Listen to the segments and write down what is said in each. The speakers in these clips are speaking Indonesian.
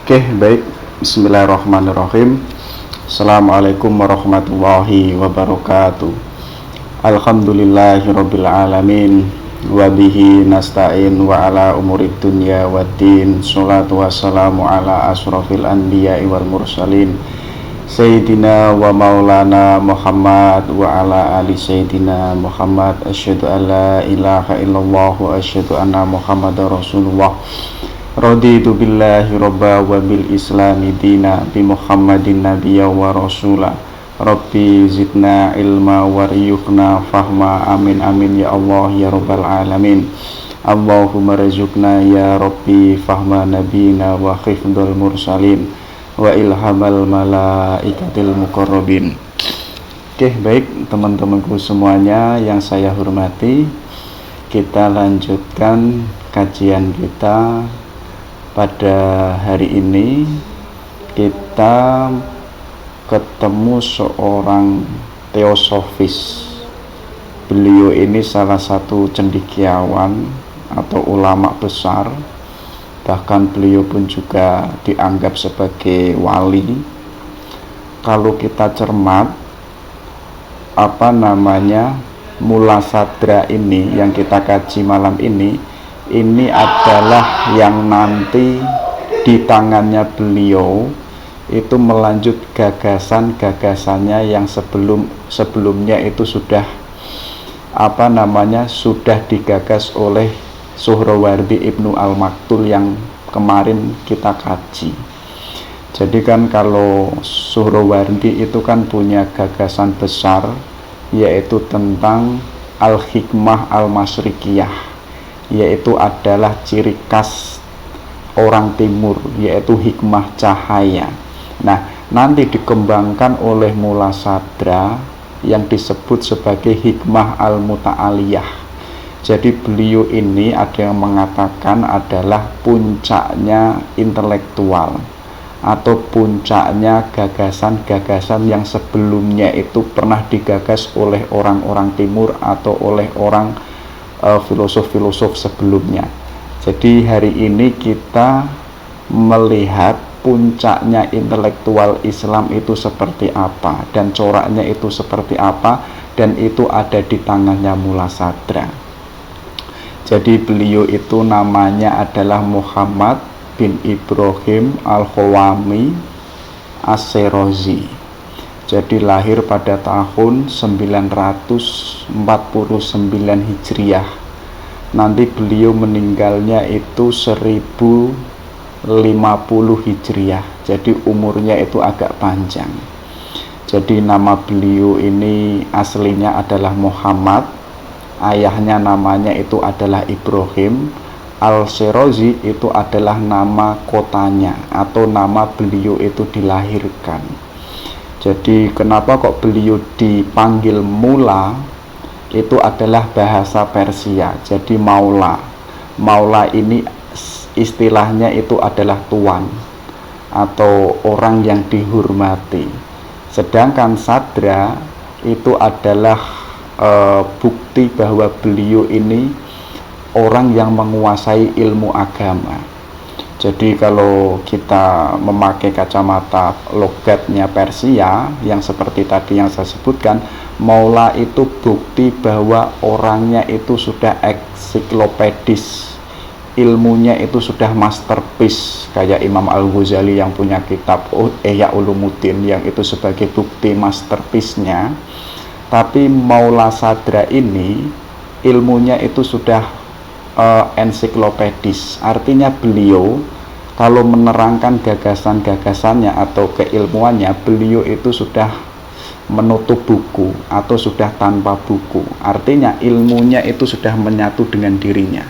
Oke, baik. Bismillahirrahmanirrahim. Assalamualaikum warahmatullahi wabarakatuh. Alhamdulillahirabbil alamin wa bihi nasta'in wa ala umurid dunya waddin. Sholatu wassalamu ala asrofil anbiya'i wal mursalin Sayyidina wa maulana Muhammad wa ala ali Sayyidina Muhammad. Asyhadu an la ilaha illallah wa asyhadu anna Muhammadar Rasulullah. Raditu billahi robba wa bil islami dina bi Muhammadin nabiyya wa rasula. Rabbi zidna ilma wariyukhna fahma. Amin amin ya Allah ya rabbal alamin. Allahumma rizukna ya Rabbi fahma nabina wa khifdul mursalin wa ilhamal malaikatil muqarrabin. Oke, baik teman-temanku semuanya yang saya hormati, kita lanjutkan kajian kita. Pada hari ini kita ketemu seorang teosofis. Beliau ini salah satu cendekiawan atau ulama besar. Bahkan beliau pun juga dianggap sebagai wali. Kalau kita cermat Mula Sadra ini yang kita kaji malam ini adalah yang nanti di tangannya beliau itu melanjut gagasan-gagasannya yang sebelumnya itu sudah sudah digagas oleh Suhrawardi Ibnu Al-Maktul yang kemarin kita kaji. Jadi kan kalau Suhrawardi itu kan punya gagasan besar, yaitu tentang Al-Hikmah Al-Masrikiyah, yaitu adalah ciri khas orang timur, yaitu hikmah cahaya. Nah, nanti dikembangkan oleh Mula Sadra yang disebut sebagai hikmah al-muta'aliyah. Jadi beliau ini ada yang mengatakan adalah puncaknya intelektual atau puncaknya gagasan-gagasan yang sebelumnya itu pernah digagas oleh orang-orang timur atau oleh orang filosof-filosof sebelumnya. Jadi hari ini kita melihat puncaknya intelektual Islam itu seperti apa dan coraknya itu seperti apa, dan itu ada di tangannya Mula Sadra. Jadi beliau itu namanya adalah Muhammad bin Ibrahim Al-Khawami As-Serozi. Jadi lahir pada tahun 949 Hijriah. Nanti beliau meninggalnya itu 1050 Hijriah. Jadi umurnya itu agak panjang. Jadi nama beliau ini aslinya adalah Muhammad. Ayahnya namanya itu adalah Ibrahim. Al-Serozi itu adalah nama kotanya atau nama beliau itu dilahirkan. Jadi kenapa kok beliau dipanggil Mula? Itu adalah bahasa Persia. Jadi Maula ini istilahnya itu adalah tuan atau orang yang dihormati. Sedangkan Sadra itu adalah bukti bahwa beliau ini orang yang menguasai ilmu agama. Jadi kalau kita memakai kacamata logatnya Persia yang seperti tadi yang saya sebutkan, Maula itu bukti bahwa orangnya itu sudah ensiklopedis, ilmunya itu sudah masterpiece, kayak Imam Al-Ghazali yang punya kitab Ihya Ulumuddin yang itu sebagai bukti masterpiece-nya. Tapi Maula Sadra ini ilmunya itu sudah ensiklopedis, artinya beliau kalau menerangkan gagasan-gagasannya atau keilmuannya, beliau itu sudah menutup buku atau sudah tanpa buku, artinya ilmunya itu sudah menyatu dengan dirinya,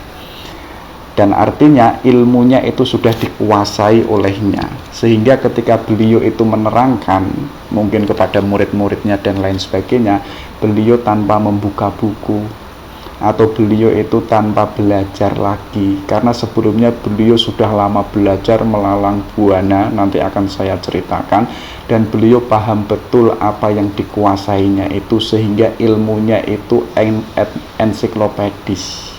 dan artinya ilmunya itu sudah dikuasai olehnya, sehingga ketika beliau itu menerangkan mungkin kepada murid-muridnya dan lain sebagainya, beliau tanpa membuka buku atau beliau itu tanpa belajar lagi, karena sebelumnya beliau sudah lama belajar melalang buana, nanti akan saya ceritakan, dan beliau paham betul apa yang dikuasainya itu, sehingga ilmunya itu ensiklopedis.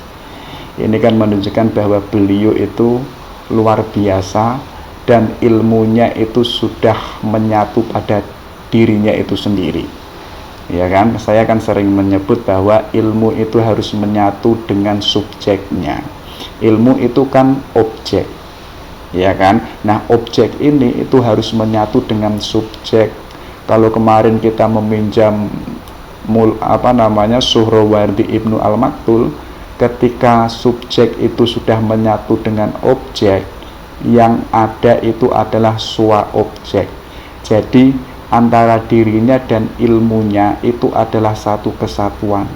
Ini kan menunjukkan bahwa beliau itu luar biasa dan ilmunya itu sudah menyatu pada dirinya itu sendiri. Ya kan, saya kan sering menyebut bahwa ilmu itu harus menyatu dengan subjeknya. Ilmu itu kan objek, ya kan. Nah, objek ini itu harus menyatu dengan subjek. Kalau kemarin kita meminjam Suhrawardi Ibnu Al-Maktul, ketika subjek itu sudah menyatu dengan objek, yang ada itu adalah swa objek. Jadi antara dirinya dan ilmunya itu adalah satu kesatuan.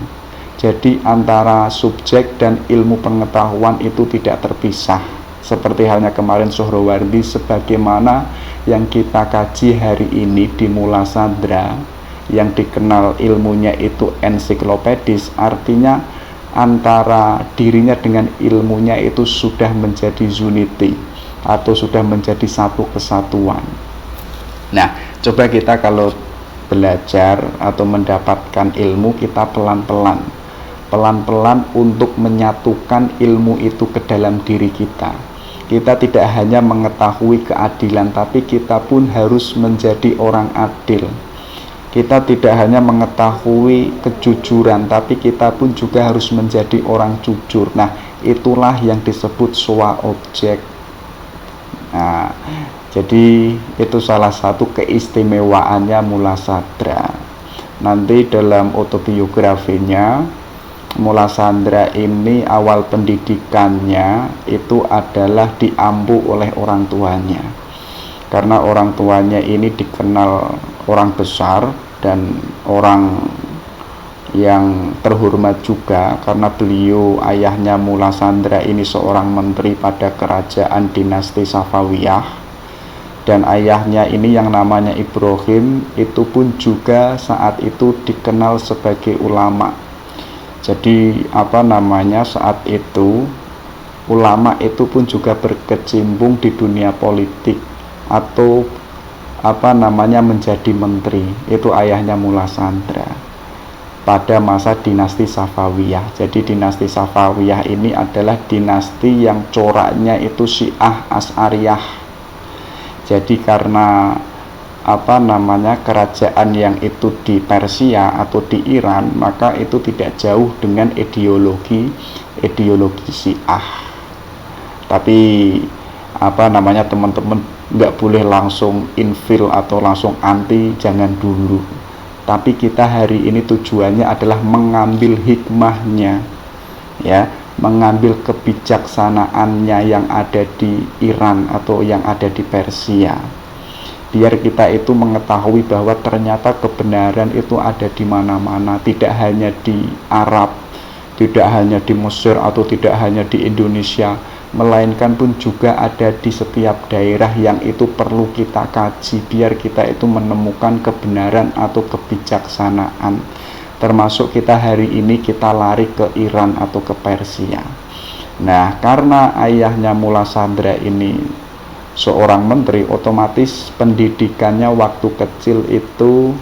Jadi antara subjek dan ilmu pengetahuan itu tidak terpisah. Seperti halnya kemarin Suhrawardi, sebagaimana yang kita kaji hari ini di Mula Sadra, yang dikenal ilmunya itu ensiklopedis, artinya antara dirinya dengan ilmunya itu sudah menjadi unity atau sudah menjadi satu kesatuan. Nah, coba kita kalau belajar atau mendapatkan ilmu, kita pelan-pelan untuk menyatukan ilmu itu ke dalam diri kita. Kita tidak hanya mengetahui keadilan, tapi kita pun harus menjadi orang adil. Kita tidak hanya mengetahui kejujuran, tapi kita pun juga harus menjadi orang jujur. Nah, itulah yang disebut swa objek. Nah, jadi itu salah satu keistimewaannya Mula Sadra. Nanti dalam autobiografinya, Mula Sadra ini awal pendidikannya itu adalah di Ambu oleh orang tuanya. Karena orang tuanya ini dikenal orang besar dan orang yang terhormat juga, karena beliau, ayahnya Mula Sadra ini seorang menteri pada kerajaan dinasti Safawiyah, dan ayahnya ini yang namanya Ibrahim itu pun juga saat itu dikenal sebagai ulama. Jadi saat itu ulama itu pun juga berkecimpung di dunia politik atau menjadi menteri. Itu ayahnya Mula Sadra pada masa dinasti Safawiyah. Jadi dinasti Safawiyah ini adalah dinasti yang coraknya itu Syiah Asy'ariyah. Jadi karena kerajaan yang itu di Persia atau di Iran, maka itu tidak jauh dengan ideologi Syiah. Tapi teman-teman nggak boleh langsung infil atau langsung anti, jangan dulu. Tapi kita hari ini tujuannya adalah mengambil hikmahnya, ya, mengambil kebijaksanaannya yang ada di Iran atau yang ada di Persia, biar kita itu mengetahui bahwa ternyata kebenaran itu ada di mana-mana, tidak hanya di Arab, tidak hanya di Mesir atau tidak hanya di Indonesia, melainkan pun juga ada di setiap daerah yang itu perlu kita kaji, biar kita itu menemukan kebenaran atau kebijaksanaan. Termasuk kita hari ini kita lari ke Iran atau ke Persia. Nah, karena ayahnya Mula Sadra ini seorang menteri, otomatis pendidikannya waktu kecil itu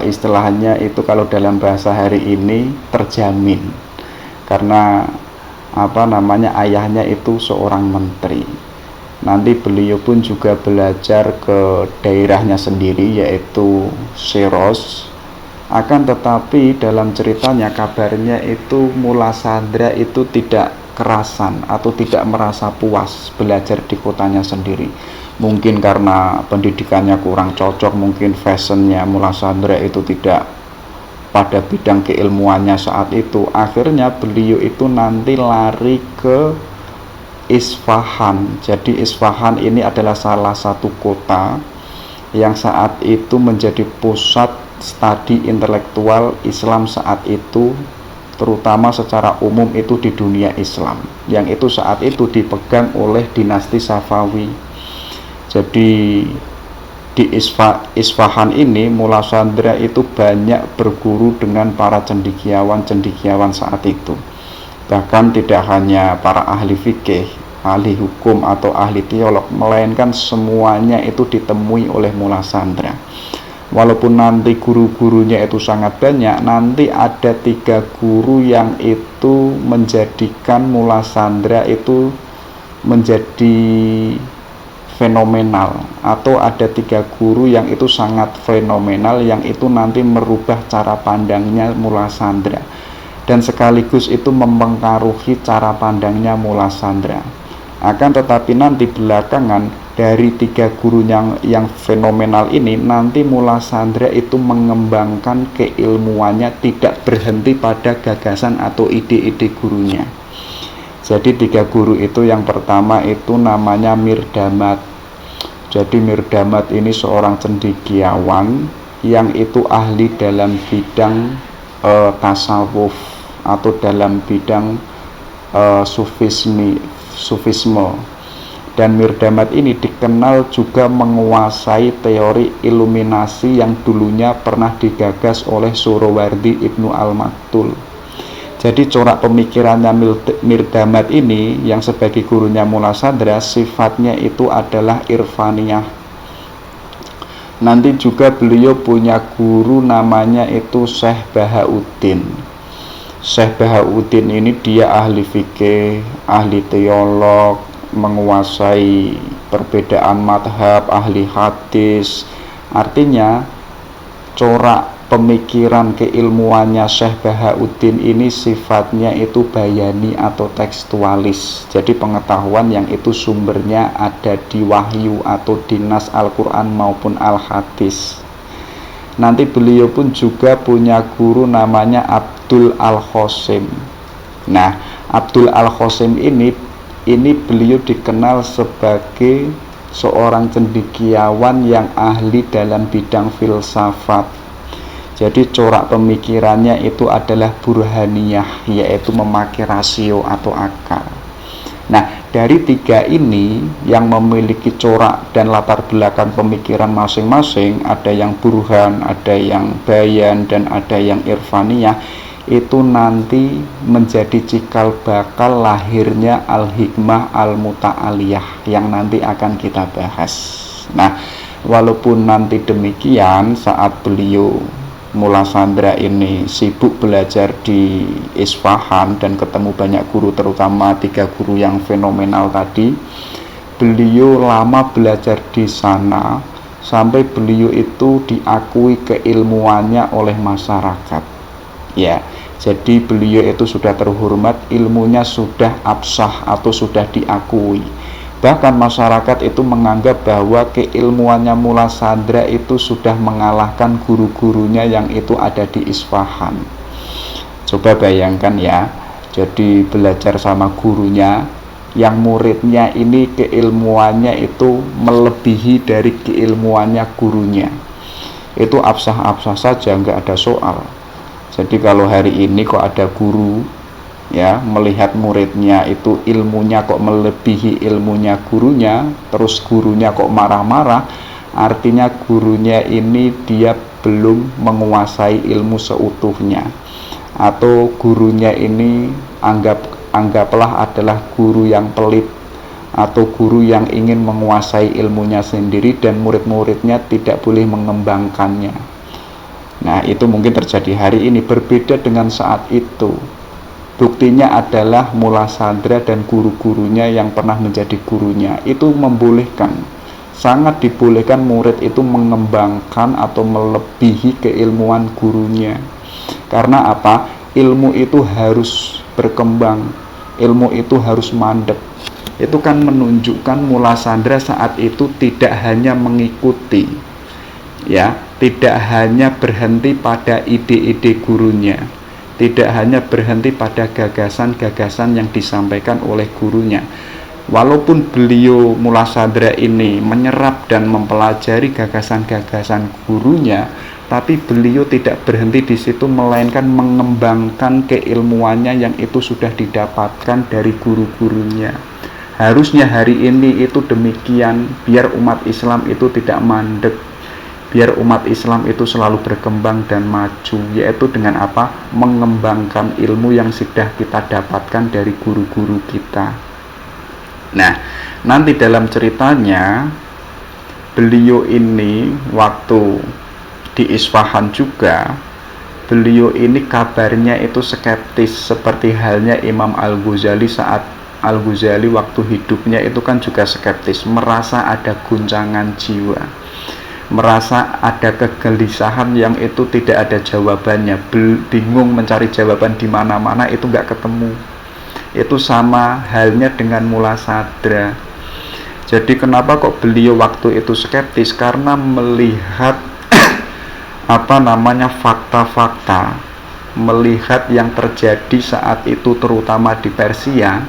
istilahnya itu kalau dalam bahasa hari ini terjamin, karena ayahnya itu seorang menteri. Nanti beliau pun juga belajar ke daerahnya sendiri, yaitu Syros. Akan tetapi dalam ceritanya, kabarnya itu Mula Sadra itu tidak kerasan atau tidak merasa puas belajar di kotanya sendiri. Mungkin karena pendidikannya kurang cocok, mungkin fashionnya Mula Sadra itu tidak pada bidang keilmuannya saat itu. Akhirnya beliau itu nanti lari ke Isfahan. Jadi Isfahan ini adalah salah satu kota yang saat itu menjadi pusat studi intelektual Islam saat itu, terutama secara umum itu di dunia Islam, yang itu saat itu dipegang oleh dinasti Safawi. Jadi di Isfahan ini Mula Sadra itu banyak berguru dengan para cendekiawan saat itu. Bahkan tidak hanya para ahli fikih, ahli hukum atau ahli teolog, melainkan semuanya itu ditemui oleh Mula Sadra. walaupun nanti guru-gurunya itu sangat banyak, nanti ada 3 guru yang itu menjadikan Mula Sandra itu menjadi fenomenal, atau ada 3 guru yang itu sangat fenomenal yang itu nanti merubah cara pandangnya Mula Sandra, dan sekaligus itu mempengaruhi cara pandangnya Mula Sandra. Akan tetapi nanti belakangan dari 3 guru yang fenomenal ini, nanti Mula Sandra itu mengembangkan keilmuannya, tidak berhenti pada gagasan atau ide-ide gurunya. Jadi 3 guru itu, yang pertama itu namanya Mirdamat. Jadi Mirdamat ini seorang cendekiawan yang itu ahli dalam bidang tasawuf atau dalam bidang sufisme. Dan Mirdamat ini dikenal juga menguasai teori iluminasi yang dulunya pernah digagas oleh Suhrawardi Ibnu Al-Maktul. Jadi corak pemikirannya Mirdamat ini yang sebagai gurunya Mula Sandra sifatnya itu adalah irfaniyah. Nanti juga beliau punya guru namanya itu Syekh Bahauddin. Syekh Bahauddin ini dia ahli fikih, ahli teolog, menguasai perbedaan madhab, ahli hadis. Artinya corak pemikiran keilmuannya Syekh Bahauddin ini sifatnya itu bayani atau tekstualis. Jadi pengetahuan yang itu sumbernya ada di wahyu atau di nas Al-Quran maupun Al-Hadis. Nanti beliau pun juga punya guru namanya Abdul Al-Khosim. Nah, Abdul Al-Khosim ini beliau dikenal sebagai seorang cendekiawan yang ahli dalam bidang filsafat. Jadi corak pemikirannya itu adalah burhaniyah, yaitu memakai rasio atau akal. Nah, dari 3 ini yang memiliki corak dan latar belakang pemikiran masing-masing, ada yang burhan, ada yang bayan, dan ada yang irfaniyah, itu nanti menjadi cikal bakal lahirnya al-hikmah al-muta'aliyah yang nanti akan kita bahas. Nah, walaupun nanti demikian, saat beliau Mula Sandra ini sibuk belajar di Isfahan dan ketemu banyak guru, terutama 3 guru yang fenomenal tadi, beliau lama belajar di sana sampai beliau itu diakui keilmuannya oleh masyarakat. Ya, jadi beliau itu sudah terhormat, ilmunya sudah absah atau sudah diakui. Bahkan masyarakat itu menganggap bahwa keilmuannya Mula Sandra itu sudah mengalahkan guru-gurunya yang itu ada di Isfahan. Coba bayangkan ya, jadi belajar sama gurunya yang muridnya ini keilmuannya itu melebihi dari keilmuannya gurunya. Itu absah-absah saja, nggak ada soal. Jadi kalau hari ini kok ada guru ya melihat muridnya itu ilmunya kok melebihi ilmunya gurunya, terus gurunya kok marah-marah, artinya gurunya ini dia belum menguasai ilmu seutuhnya, atau gurunya ini anggaplah adalah guru yang pelit atau guru yang ingin menguasai ilmunya sendiri dan murid-muridnya tidak boleh mengembangkannya. Nah, itu mungkin terjadi hari ini, berbeda dengan saat itu. Buktinya adalah Mula Sandra dan guru-gurunya yang pernah menjadi gurunya itu membolehkan, sangat dibolehkan murid itu mengembangkan atau melebihi keilmuan gurunya. Karena apa? Ilmu itu harus berkembang, ilmu itu harus mandek. Itu kan menunjukkan Mula Sandra saat itu tidak hanya mengikuti, ya, tidak hanya berhenti pada ide-ide gurunya, tidak hanya berhenti pada gagasan-gagasan yang disampaikan oleh gurunya. Walaupun beliau Mula Sandra ini menyerap dan mempelajari gagasan-gagasan gurunya, tapi beliau tidak berhenti di situ, melainkan mengembangkan keilmuannya yang itu sudah didapatkan dari guru-gurunya. Harusnya hari ini itu demikian, biar umat Islam itu tidak mandek, biar umat Islam itu selalu berkembang dan maju, yaitu dengan apa? Mengembangkan ilmu yang sudah kita dapatkan dari guru-guru kita. Nah, nanti dalam ceritanya beliau ini waktu di Isfahan juga, beliau ini kabarnya itu skeptis, seperti halnya Imam Al-Ghazali. Saat Al-Ghazali waktu hidupnya itu kan juga skeptis, merasa ada guncangan jiwa, merasa ada kegelisahan yang itu tidak ada jawabannya, bingung mencari jawaban di mana-mana, itu nggak ketemu. Itu sama halnya dengan Mula Sadra. Jadi kenapa kok beliau waktu itu skeptis? Karena melihat fakta-fakta, melihat yang terjadi saat itu terutama di Persia.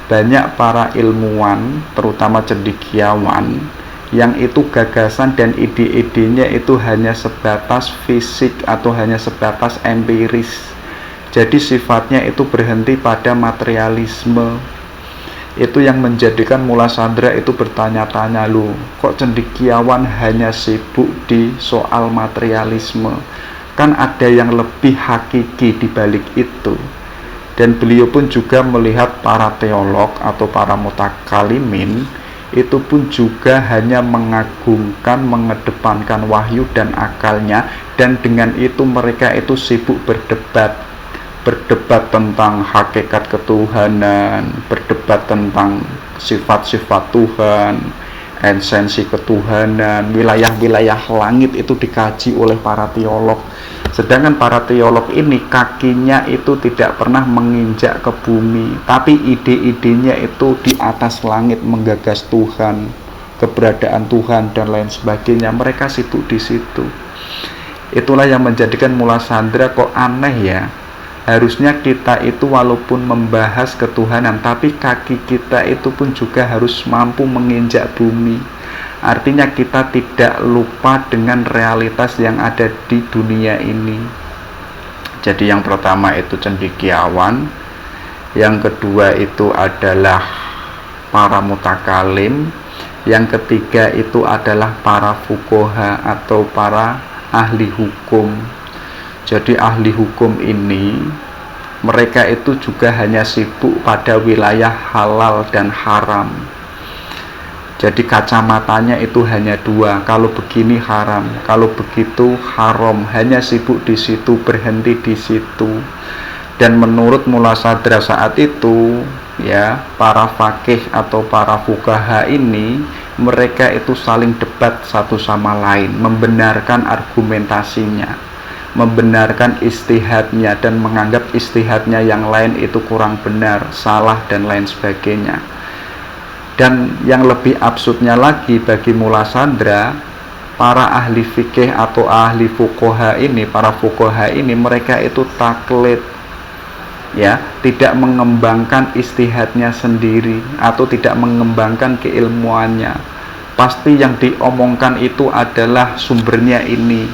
Banyak para ilmuwan, terutama cendekiawan, yang itu gagasan dan ide-idenya itu hanya sebatas fisik atau hanya sebatas empiris. Jadi sifatnya itu berhenti pada materialisme. Itu yang menjadikan Mula Sadra itu bertanya-tanya, loh, kok cendekiawan hanya sibuk di soal materialisme? Kan ada yang lebih hakiki di balik itu. Dan beliau pun juga melihat para teolog atau para mutakalimin itu pun juga hanya mengagungkan, mengedepankan wahyu dan akalnya, dan dengan itu mereka itu sibuk berdebat tentang hakikat ketuhanan, berdebat tentang sifat-sifat Tuhan, esensi ketuhanan, wilayah-wilayah langit itu dikaji oleh para teolog. Sedangkan para teolog ini kakinya itu tidak pernah menginjak ke bumi, tapi ide-idenya itu di atas langit, menggagas Tuhan, keberadaan Tuhan dan lain sebagainya. Mereka sibuk di situ. Itulah yang menjadikan Mula Sadra kok aneh ya. Harusnya kita itu walaupun membahas ketuhanan, tapi kaki kita itu pun juga harus mampu menginjak bumi. Artinya kita tidak lupa dengan realitas yang ada di dunia ini. Jadi yang pertama itu cendekiawan, yang kedua itu adalah para mutakalim, yang ketiga itu adalah para fuqaha atau para ahli hukum. Jadi ahli hukum ini mereka itu juga hanya sibuk pada wilayah halal dan haram. Jadi kacamatanya itu hanya dua, kalau begini haram, kalau begitu haram, hanya sibuk di situ, berhenti di situ. Dan menurut Mula Sadra saat itu, ya, para faqih atau para fuqaha ini mereka itu saling debat satu sama lain, membenarkan argumentasinya, membenarkan istihadnya, dan menganggap istihadnya yang lain itu kurang benar, salah dan lain sebagainya. Dan yang lebih absurdnya lagi bagi Mula Sadra, para ahli fikih atau ahli fuqaha ini, para fuqaha ini mereka itu taklid, ya, tidak mengembangkan istihadnya sendiri atau tidak mengembangkan keilmuannya. Pasti yang diomongkan itu adalah sumbernya ini,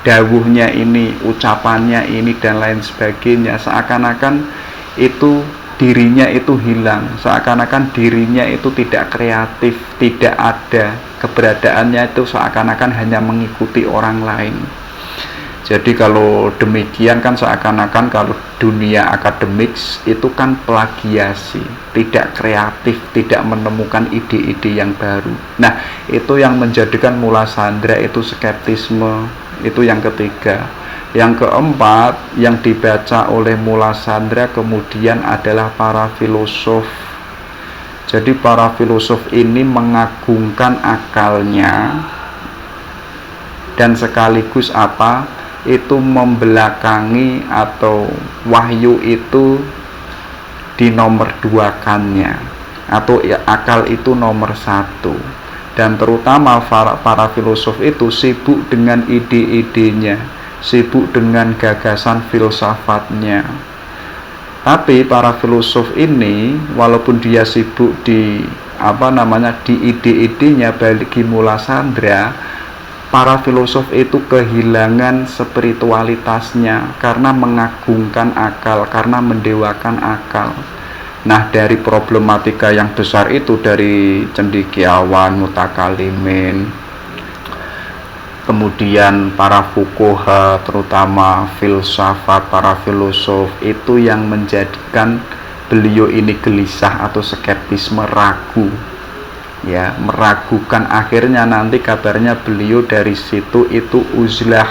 dawuhnya ini, ucapannya ini dan lain sebagainya. Seakan-akan itu dirinya itu hilang, seakan-akan dirinya itu tidak kreatif, tidak ada keberadaannya, itu seakan-akan hanya mengikuti orang lain. Jadi kalau demikian kan seakan-akan kalau dunia akademik itu kan plagiasi, tidak kreatif, tidak menemukan ide-ide yang baru. Nah, itu yang menjadikan Mula Sadra itu skeptisme. Itu yang ketiga. Yang keempat yang dibaca oleh Mula Sadra kemudian adalah para filosof. Jadi para filosof ini mengagungkan akalnya dan sekaligus itu membelakangi atau wahyu itu dinomor duakannya, atau akal itu nomor satu. Dan terutama para filosof itu sibuk dengan ide-idenya, sibuk dengan gagasan filsafatnya. Tapi para filosof ini walaupun dia sibuk di di ide-idenya, bagi Mula Sadra, para filosof itu kehilangan spiritualitasnya karena mengagungkan akal, karena mendewakan akal. Nah, dari problematika yang besar itu, dari cendekiawan, mutakalimin, kemudian para fuqaha, terutama filsafat, para filosof, itu yang menjadikan beliau ini gelisah atau skeptisme, ragu. ya, meragukan. Akhirnya nanti kabarnya beliau dari situ itu uzlah,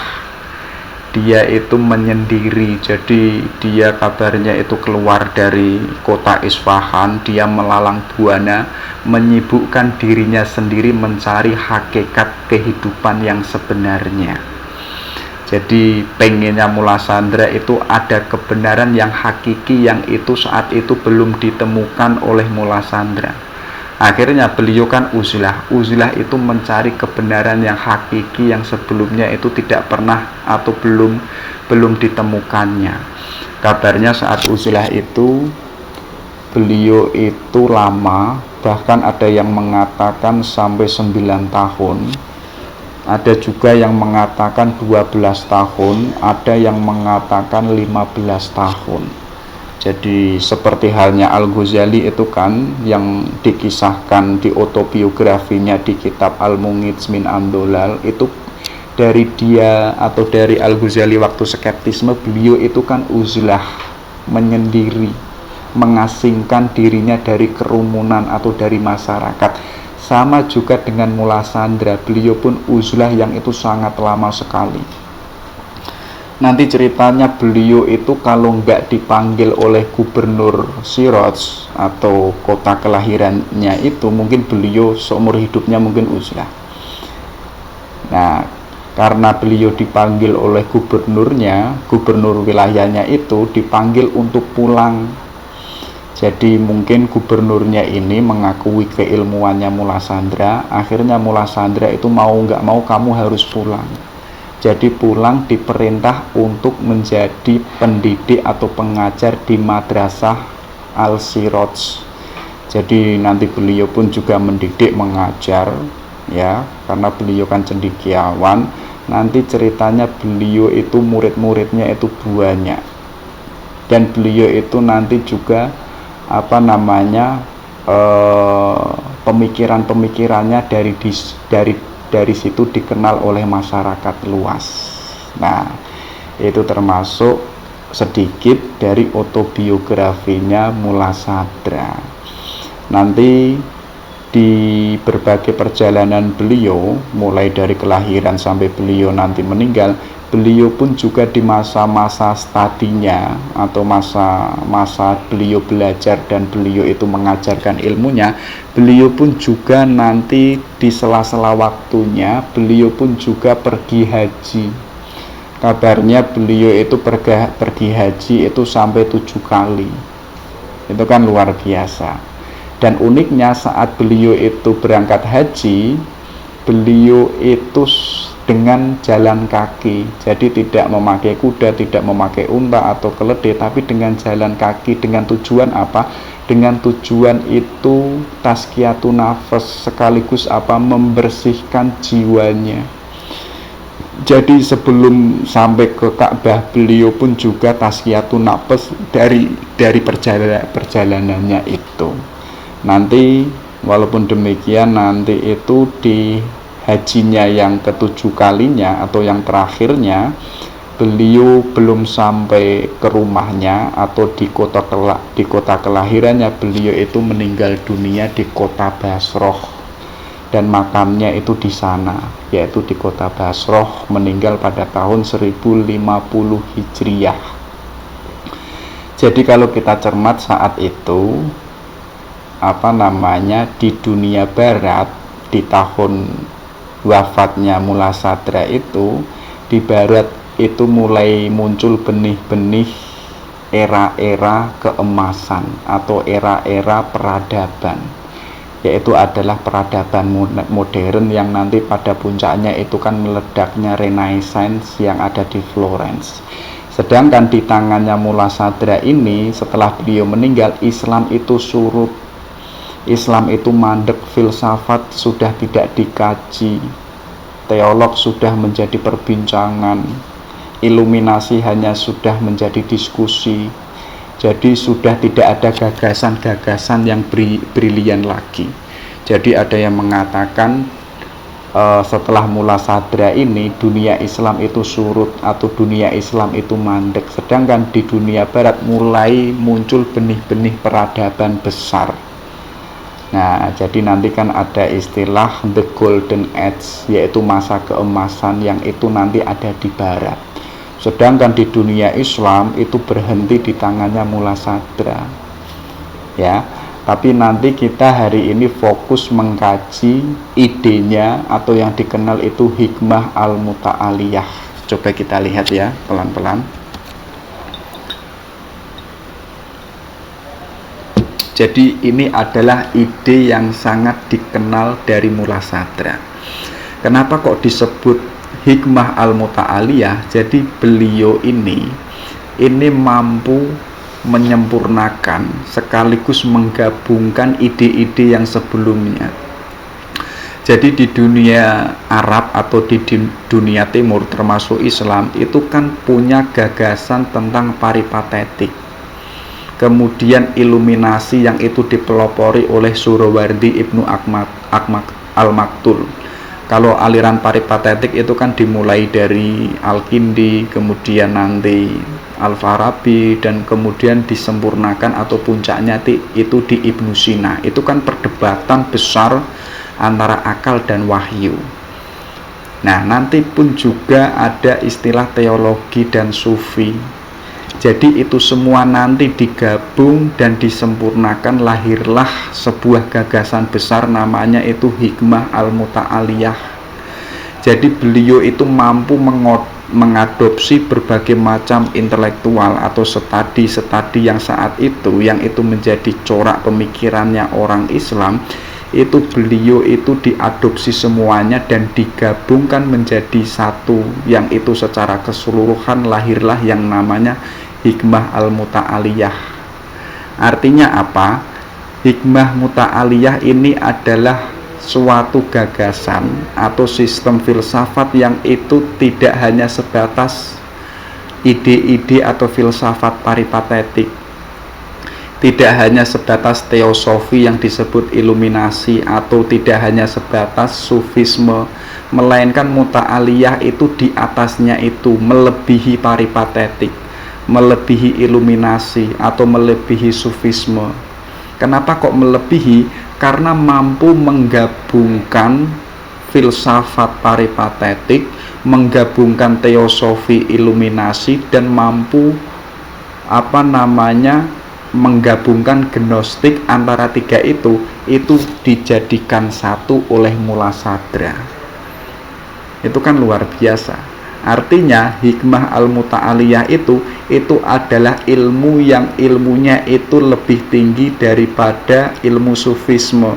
dia itu menyendiri. Jadi dia kabarnya itu keluar dari kota Isfahan, dia melalang buana, menyibukkan dirinya sendiri mencari hakikat kehidupan yang sebenarnya. Jadi pengennya Mula Sandra itu ada kebenaran yang hakiki yang itu saat itu belum ditemukan oleh Mula Sandra. Akhirnya beliau kan uzlah itu mencari kebenaran yang hakiki yang sebelumnya itu tidak pernah atau belum ditemukannya. Kabarnya saat uzlah itu beliau itu lama, bahkan ada yang mengatakan sampai 9 tahun, ada juga yang mengatakan 12 tahun, ada yang mengatakan 15 tahun. Jadi seperti halnya Al-Ghazali itu kan yang dikisahkan di autobiografinya di kitab Al-Mughits min Andolal, itu dari dia atau dari Al-Ghazali waktu skeptisme, beliau itu kan uzlah, menyendiri, mengasingkan dirinya dari kerumunan atau dari masyarakat. Sama juga dengan Mula Sandra, beliau pun uzlah yang itu sangat lama sekali. Nanti ceritanya beliau itu kalau nggak dipanggil oleh gubernur Siraj atau kota kelahirannya itu, mungkin beliau seumur hidupnya mungkin uzlah. Nah, karena beliau dipanggil oleh gubernurnya, gubernur wilayahnya itu dipanggil untuk pulang. Jadi mungkin gubernurnya ini mengakui keilmuannya Mula Sandra. Akhirnya Mula Sandra itu mau nggak mau kamu harus pulang. Jadi pulang diperintah untuk menjadi pendidik atau pengajar di Madrasah Al-Siraj. Jadi nanti beliau pun juga mendidik, mengajar, ya, karena beliau kan cendekiawan. Nanti ceritanya beliau itu murid-muridnya itu banyak, dan beliau itu nanti juga pemikirannya dari situ dikenal oleh masyarakat luas. Nah, itu termasuk sedikit dari autobiografinya Mula Sandra. Nanti di berbagai perjalanan beliau, mulai dari kelahiran sampai beliau nanti meninggal, beliau pun juga di masa-masa studinya atau masa beliau belajar dan beliau itu mengajarkan ilmunya, beliau pun juga nanti di sela-sela waktunya beliau pun juga pergi haji. Kabarnya beliau itu pergi haji itu sampai 7 kali. Itu kan luar biasa. Dan uniknya saat beliau itu berangkat haji, beliau itu dengan jalan kaki. Jadi tidak memakai kuda, tidak memakai unta atau keledai, tapi dengan jalan kaki. Dengan tujuan apa? Dengan tujuan itu tazkiyatun nafas, sekaligus membersihkan jiwanya. Jadi sebelum sampai ke Ka'bah, beliau pun juga tazkiyatun nafas dari perjalanannya itu. Nanti walaupun demikian, nanti itu di hajinya yang ke-7 kalinya atau yang terakhirnya, beliau belum sampai ke rumahnya atau di kota kelahirannya, beliau itu meninggal dunia di kota Basroh, dan makamnya itu di sana, yaitu di kota Basroh, meninggal pada tahun 1050 Hijriyah. Jadi kalau kita cermat saat itu, di dunia barat, di tahun wafatnya Mula Sandra itu, di barat itu mulai muncul benih-benih era-era keemasan atau era-era peradaban, yaitu adalah peradaban modern yang nanti pada puncaknya itu kan meledaknya Renaissance yang ada di Florence. Sedangkan di tangannya Mula Sandra ini, setelah beliau meninggal, Islam itu surut, Islam itu mandek, filsafat sudah tidak dikaji, teolog sudah menjadi perbincangan, iluminasi hanya sudah menjadi diskusi. Jadi sudah tidak ada gagasan-gagasan yang brilian lagi. Jadi ada yang mengatakan setelah Mula Sandra ini dunia Islam itu surut atau dunia Islam itu mandek. Sedangkan di dunia barat mulai muncul benih-benih peradaban besar. Nah, jadi nanti kan ada istilah the golden age, yaitu masa keemasan yang itu nanti ada di barat. Sedangkan di dunia Islam itu berhenti di tangannya Mula Sadra. Ya, tapi nanti kita hari ini fokus mengkaji idenya atau yang dikenal itu hikmah al-muta'aliyah. Coba kita lihat ya, pelan-pelan. Jadi ini adalah ide yang sangat dikenal dari Mula Sadra. Kenapa kok disebut hikmah al-muta'aliyah? Jadi beliau ini mampu menyempurnakan sekaligus menggabungkan ide-ide yang sebelumnya. Jadi di dunia Arab atau di dunia Timur termasuk Islam itu kan punya gagasan tentang paripatetik. Kemudian iluminasi yang itu dipelopori oleh Suhrawardi Ibnu Al-Maktul. Kalau aliran paripatetik itu kan dimulai dari Al-Kindi, kemudian nanti Al-Farabi, dan kemudian disempurnakan atau puncaknya itu di Ibnu Sina. Itu kan perdebatan besar antara akal dan wahyu. Nah, nanti pun juga ada istilah teologi dan sufi. Jadi itu semua nanti digabung dan disempurnakan, lahirlah sebuah gagasan besar namanya itu hikmah al-muta'aliyah. Jadi beliau itu mampu mengadopsi berbagai macam intelektual atau studi yang saat itu yang itu menjadi corak pemikirannya orang Islam. Itu beliau itu diadopsi semuanya dan digabungkan menjadi satu, yang itu secara keseluruhan lahirlah yang namanya hikmah al-muta'aliyah. Artinya apa? Hikmah muta'aliyah ini adalah suatu gagasan atau sistem filsafat yang itu tidak hanya sebatas ide-ide atau filsafat paripatetik, tidak hanya sebatas teosofi yang disebut iluminasi, atau tidak hanya sebatas sufisme, melainkan muta'aliyah itu di atasnya itu melebihi paripatetik, melebihi iluminasi atau melebihi sufisme. Kenapa kok melebihi? Karena mampu menggabungkan filsafat paripatetik, menggabungkan teosofi iluminasi, dan mampu menggabungkan gnostik. Antara tiga itu dijadikan satu oleh Mula Sadra. Itu kan luar biasa. Artinya hikmah al-muta'aliyah itu adalah ilmu yang ilmunya itu lebih tinggi daripada ilmu sufisme,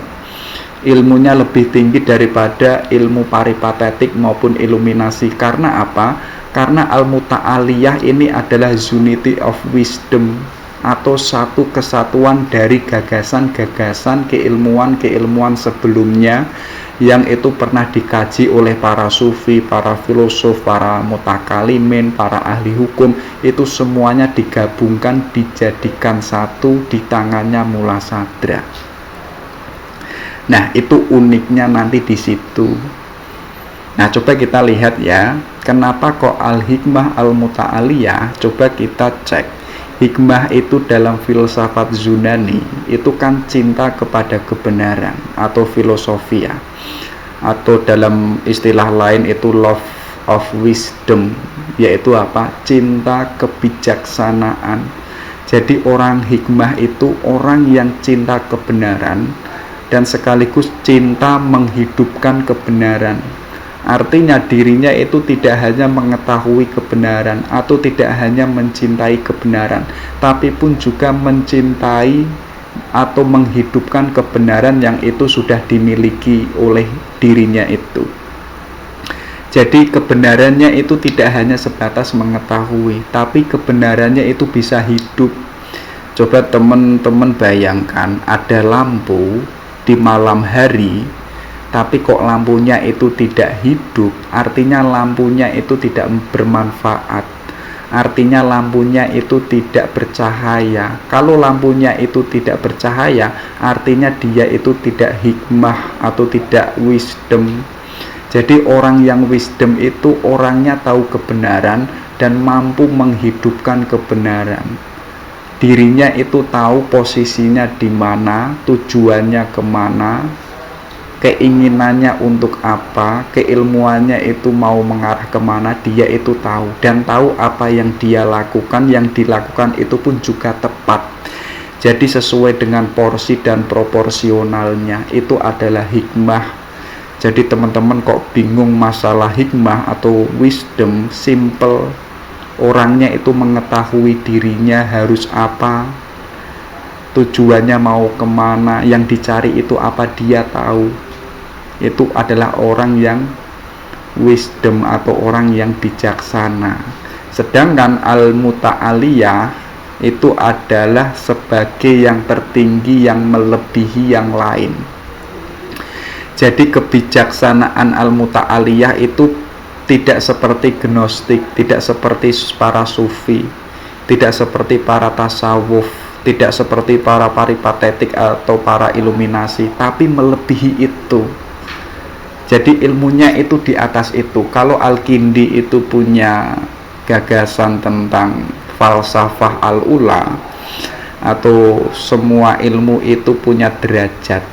ilmunya lebih tinggi daripada ilmu paripatetik maupun iluminasi. Karena apa? Karena al-muta'aliyah ini adalah unity of wisdom, atau satu kesatuan dari gagasan-gagasan keilmuan sebelumnya yang itu pernah dikaji oleh para sufi, para filosof, para mutakalimin, para ahli hukum. Itu semuanya digabungkan, dijadikan satu di tangannya Mula Sadra. Nah, itu uniknya nanti di situ. Nah, coba kita lihat ya, kenapa kok al-hikmah al-muta'aliyah? Coba kita cek. Hikmah itu dalam filsafat Yunani itu kan cinta kepada kebenaran atau filosofia, atau dalam istilah lain itu love of wisdom, yaitu apa? Cinta kebijaksanaan. Jadi orang hikmah itu orang yang cinta kebenaran dan sekaligus cinta menghidupkan kebenaran. Artinya dirinya itu tidak hanya mengetahui kebenaran atau tidak hanya mencintai kebenaran, tapi pun juga mencintai atau menghidupkan kebenaran yang itu sudah dimiliki oleh dirinya itu. Jadi kebenarannya itu tidak hanya sebatas mengetahui, tapi kebenarannya itu bisa hidup. Coba teman-teman bayangkan, ada lampu di malam hari, tapi kok lampunya itu tidak hidup, artinya lampunya itu tidak bermanfaat, artinya lampunya itu tidak bercahaya. Kalau lampunya itu tidak bercahaya, artinya dia itu tidak hikmah atau tidak wisdom. Jadi orang yang wisdom itu orangnya tahu kebenaran dan mampu menghidupkan kebenaran. dirinya itu tahu posisinya di mana, tujuannya kemana, keinginannya untuk apa, keilmuannya itu mau mengarah kemana, dia itu tahu, dan tahu apa yang dia lakukan, yang dilakukan itu pun juga tepat. Jadi sesuai dengan porsi dan proporsionalnya, itu adalah hikmah. Jadi teman-teman kok bingung masalah hikmah atau wisdom, simple. Orangnya itu mengetahui dirinya harus apa, tujuannya mau kemana, yang dicari itu apa, dia tahu. Itu adalah orang yang wisdom atau orang yang bijaksana. Sedangkan al-muta'aliyah itu adalah sebagai yang tertinggi, yang melebihi yang lain. Jadi kebijaksanaan al-muta'aliyah itu tidak seperti gnostik, tidak seperti para sufi, tidak seperti para tasawuf, tidak seperti para peripatetik atau para iluminasi, tapi melebihi itu. Jadi ilmunya itu di atas itu. Kalau Al-Kindi itu punya gagasan tentang falsafah al-ula, atau semua ilmu itu punya derajat,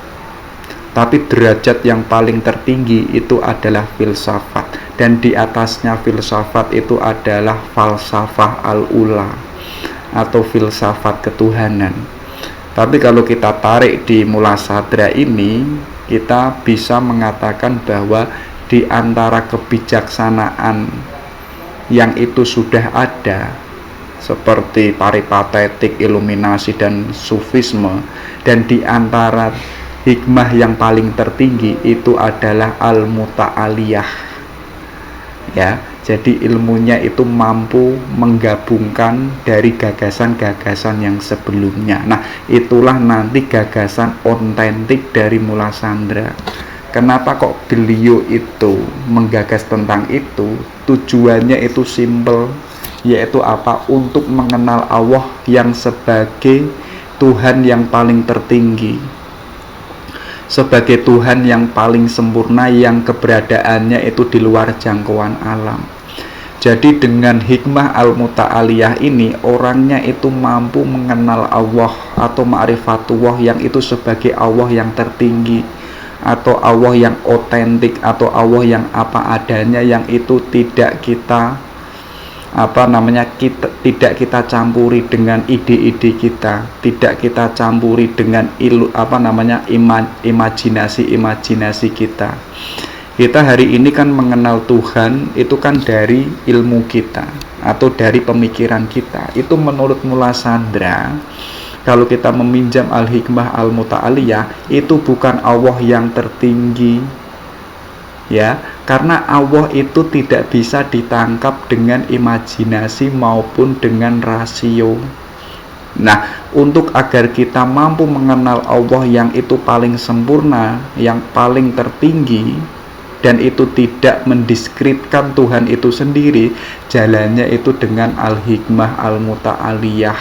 tapi derajat yang paling tertinggi itu adalah filsafat, dan di atasnya filsafat itu adalah falsafah al-ula atau filsafat ketuhanan. Tapi kalau kita tarik di Mula Sadra ini, kita bisa mengatakan bahwa di antara kebijaksanaan yang itu sudah ada, seperti peripatetik, iluminasi, dan sufisme, dan di antara hikmah yang paling tertinggi itu adalah al-muta'aliyah, ya. Jadi ilmunya itu mampu menggabungkan dari gagasan-gagasan yang sebelumnya. Nah, itulah nanti gagasan otentik dari Mula Sandra. Kenapa kok beliau itu menggagas tentang itu? Tujuannya itu simple, yaitu apa? Untuk mengenal Allah yang sebagai Tuhan yang paling tertinggi, sebagai Tuhan yang paling sempurna, yang keberadaannya itu di luar jangkauan alam. Jadi dengan hikmah al-muta'aliyah ini, orangnya itu mampu mengenal Allah atau ma'rifatullah yang itu sebagai Allah yang tertinggi, atau Allah yang otentik, atau Allah yang apa adanya, yang itu tidak kita tidak kita campuri dengan ide-ide kita, tidak kita campuri dengan imajinasi kita. Kita hari ini kan mengenal Tuhan itu kan dari ilmu kita atau dari pemikiran kita. Itu menurut Mula Sandra, kalau kita meminjam al-hikmah al-muta'aliyah, itu bukan Allah yang tertinggi, ya, karena Allah itu tidak bisa ditangkap dengan imajinasi maupun dengan rasio. Nah, untuk agar kita mampu mengenal Allah yang itu paling sempurna, yang paling tertinggi, dan itu tidak mendiskreditkan Tuhan itu sendiri, jalannya itu dengan al-hikmah al-muta'aliyah.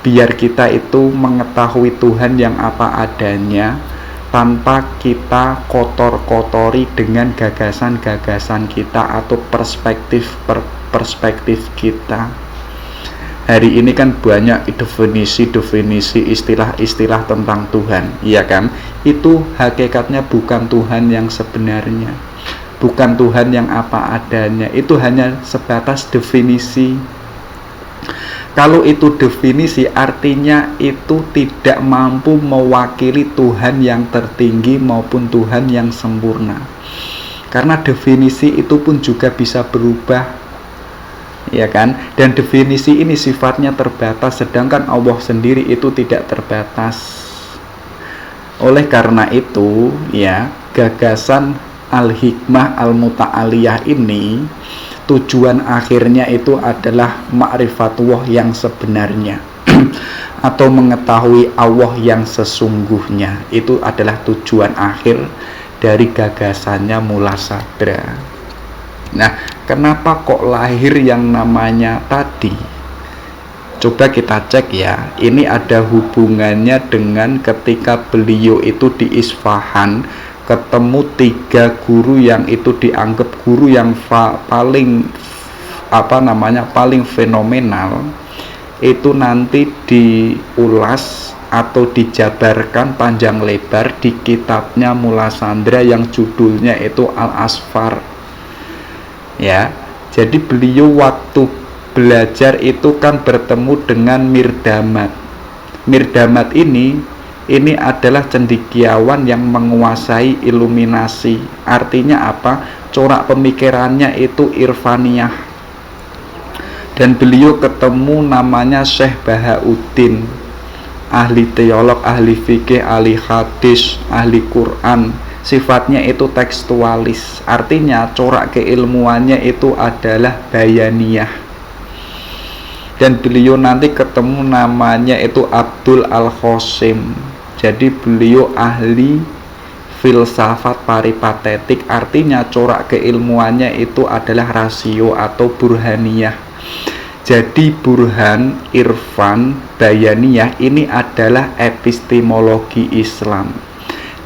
Biar kita itu mengetahui Tuhan yang apa adanya, tanpa kita kotor-kotori dengan gagasan-gagasan kita atau perspektif kita. Hari ini kan banyak definisi-definisi, istilah-istilah tentang Tuhan, iya kan? Itu hakikatnya bukan Tuhan yang sebenarnya, bukan Tuhan yang apa adanya. Itu hanya sebatas definisi. Kalau itu definisi, artinya itu tidak mampu mewakili Tuhan yang tertinggi maupun Tuhan yang sempurna. Karena definisi itu pun juga bisa berubah, ya kan? Dan definisi ini sifatnya terbatas, sedangkan Allah sendiri itu tidak terbatas. Oleh karena itu, ya, gagasan al-hikmah al-muta'aliyah ini tujuan akhirnya itu adalah ma'rifatullah yang sebenarnya atau mengetahui Allah yang sesungguhnya. Itu adalah tujuan akhir dari gagasannya Mula Sadra. Nah, kenapa kok lahir yang namanya tadi? Coba kita cek ya. Ini ada hubungannya dengan ketika beliau itu di Isfahan ketemu 3 guru yang itu dianggap guru yang paling fenomenal, itu nanti diulas atau dijabarkan panjang lebar di kitabnya Mula Sandra yang judulnya itu Al-Asfar. Ya, jadi beliau waktu belajar itu kan bertemu dengan Mirdamat. Mirdamat ini adalah cendekiawan yang menguasai iluminasi. Artinya apa? Corak pemikirannya itu irfaniyah. Dan beliau ketemu namanya Syekh Bahauddin, ahli teolog, ahli fikih, ahli hadis, ahli Quran. Sifatnya itu tekstualis. Artinya corak keilmuannya itu adalah bayaniyah. Dan beliau nanti ketemu namanya itu Abdul Al-Qasim. Jadi beliau ahli filsafat peripatetik, artinya corak keilmuannya itu adalah rasio atau burhaniyah. Jadi burhan, irfan, bayaniyah ini adalah epistemologi Islam.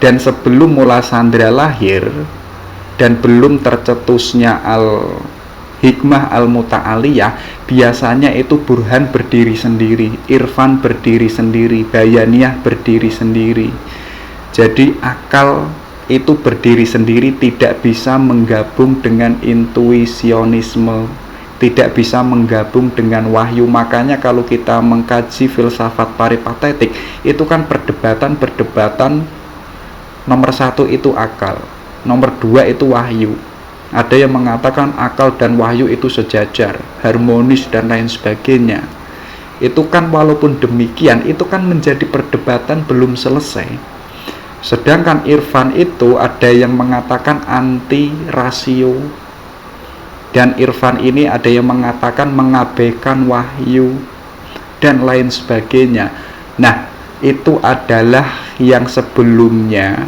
Dan sebelum Mula Sandra lahir dan belum tercetusnya Al-Hikmah Al-Muta'aliyah, biasanya itu burhan berdiri sendiri, irfan berdiri sendiri, bayaniyah berdiri sendiri. Jadi akal itu berdiri sendiri, tidak bisa menggabung dengan intuisionisme, tidak bisa menggabung dengan wahyu. Makanya kalau kita mengkaji filsafat peripatetik, itu kan perdebatan nomor satu itu akal, nomor dua itu wahyu. Ada yang mengatakan akal dan wahyu itu sejajar, harmonis dan lain sebagainya. Itu kan walaupun demikian, itu kan menjadi perdebatan belum selesai. Sedangkan irfan itu ada yang mengatakan anti rasio, dan irfan ini ada yang mengatakan mengabaikan wahyu dan lain sebagainya. Nah, itu adalah yang sebelumnya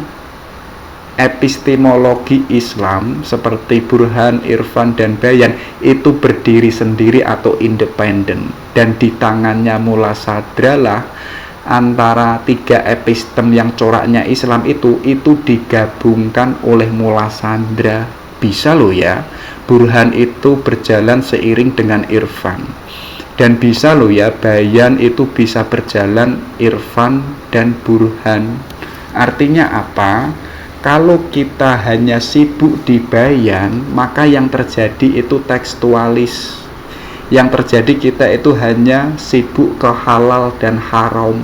epistemologi Islam seperti burhan, irfan, dan bayan itu berdiri sendiri atau independen, dan di tangannya Mula Sadra lah antara tiga epistem yang coraknya Islam itu digabungkan oleh Mula Sandra. Bisa loh ya, burhan itu berjalan seiring dengan irfan, dan bisa loh ya, bayan itu bisa berjalan irfan dan burhan. Artinya apa? Kalau kita hanya sibuk di bayan, maka yang terjadi itu tekstualis. Yang terjadi kita itu hanya sibuk ke halal dan haram,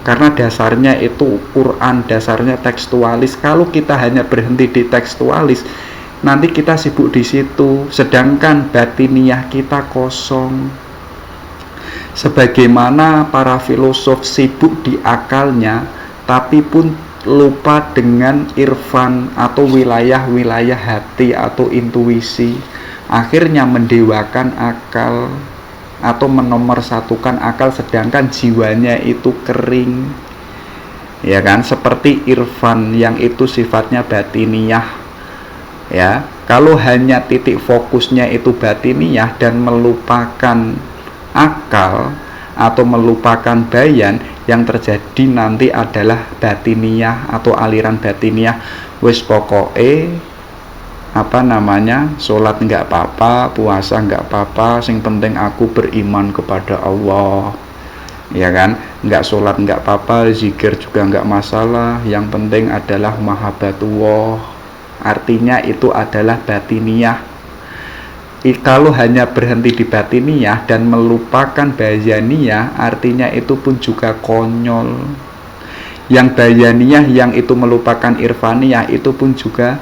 karena dasarnya itu Quran, dasarnya tekstualis. Kalau kita hanya berhenti di tekstualis, nanti kita sibuk di situ, sedangkan batiniyah kita kosong. Sebagaimana para filosof sibuk di akalnya, tapi pun lupa dengan irfan atau wilayah-wilayah hati atau intuisi, akhirnya mendewakan akal atau menomorsatukan akal, sedangkan jiwanya itu kering, ya kan? Seperti irfan yang itu sifatnya batiniyah, ya. Kalau hanya titik fokusnya itu batiniyah dan melupakan akal atau melupakan bayan, yang terjadi nanti adalah batiniyah atau aliran batiniyah. Wis pokoke sholat nggak apa-apa, puasa nggak apa-apa, sing penting aku beriman kepada Allah, ya kan? Nggak sholat nggak apa-apa, zikir juga nggak masalah, yang penting adalah mahabbatullah. Artinya itu adalah batiniyah. Kalau hanya berhenti di batiniyah dan melupakan bayaniyah, artinya itu pun juga konyol. Yang bayaniyah yang itu melupakan irfaniyah, itu pun juga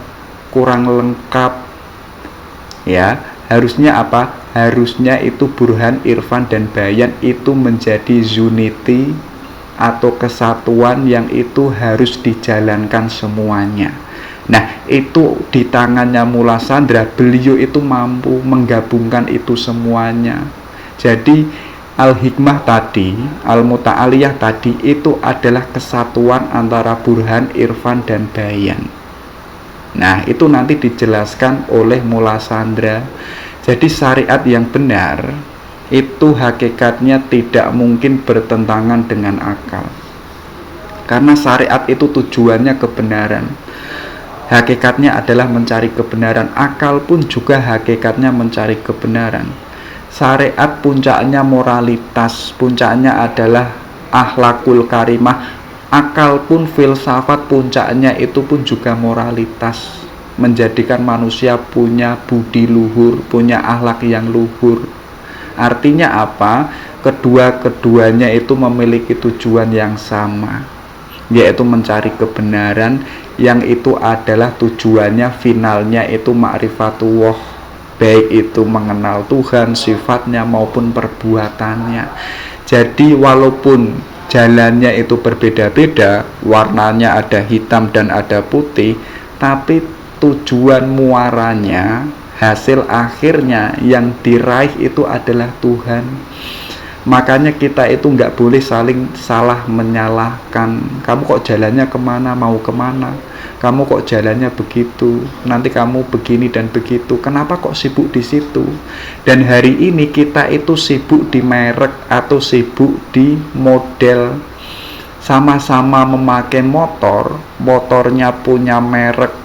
kurang lengkap, ya. Harusnya apa? Harusnya itu burhan, irfan, dan bayan itu menjadi unity atau kesatuan yang itu harus dijalankan semuanya. Nah, itu di tangannya Mula Sandra, beliau itu mampu menggabungkan itu semuanya. Jadi Al-Hikmah tadi, Al-Muta'aliyah tadi, itu adalah kesatuan antara burhan, irfan, dan bayan. Nah, itu nanti dijelaskan oleh Mula Sandra. Jadi syariat yang benar itu hakikatnya tidak mungkin bertentangan dengan akal, karena syariat itu tujuannya kebenaran. Hakikatnya adalah mencari kebenaran. Akal pun juga hakikatnya mencari kebenaran. Syariat puncaknya moralitas, puncaknya adalah akhlakul karimah. Akal pun, filsafat puncaknya itu pun juga moralitas, menjadikan manusia punya budi luhur, punya akhlak yang luhur. Artinya apa? Kedua-keduanya itu memiliki tujuan yang sama, yaitu mencari kebenaran, yang itu adalah tujuannya finalnya itu ma'rifatullah, baik itu mengenal Tuhan, sifatnya maupun perbuatannya. Jadi walaupun jalannya itu berbeda-beda, warnanya ada hitam dan ada putih, tapi tujuan muaranya, hasil akhirnya yang diraih itu adalah Tuhan. Makanya kita itu nggak boleh saling salah menyalahkan. Kamu kok jalannya kemana, mau kemana? Kamu kok jalannya begitu, nanti kamu begini dan begitu. Kenapa kok sibuk di situ? Dan hari ini kita itu sibuk di merek atau sibuk di model. Sama-sama memakai motor, motornya punya merek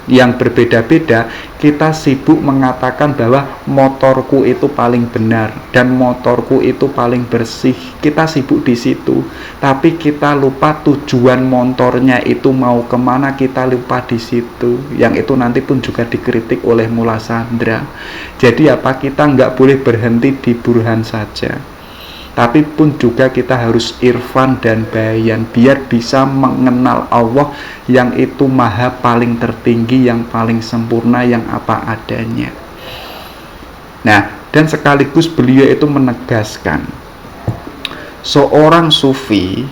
yang berbeda-beda, kita sibuk mengatakan bahwa motorku itu paling benar dan motorku itu paling bersih. Kita sibuk di situ, tapi kita lupa tujuan motornya itu mau kemana, kita lupa di situ. Yang itu nanti pun juga dikritik oleh Mula Sandra. Jadi apa, kita nggak boleh berhenti di burhan saja, tapi pun juga kita harus irfan dan bayan, biar bisa mengenal Allah yang itu maha paling tertinggi, yang paling sempurna, yang apa adanya. Nah, dan sekaligus beliau itu menegaskan, seorang sufi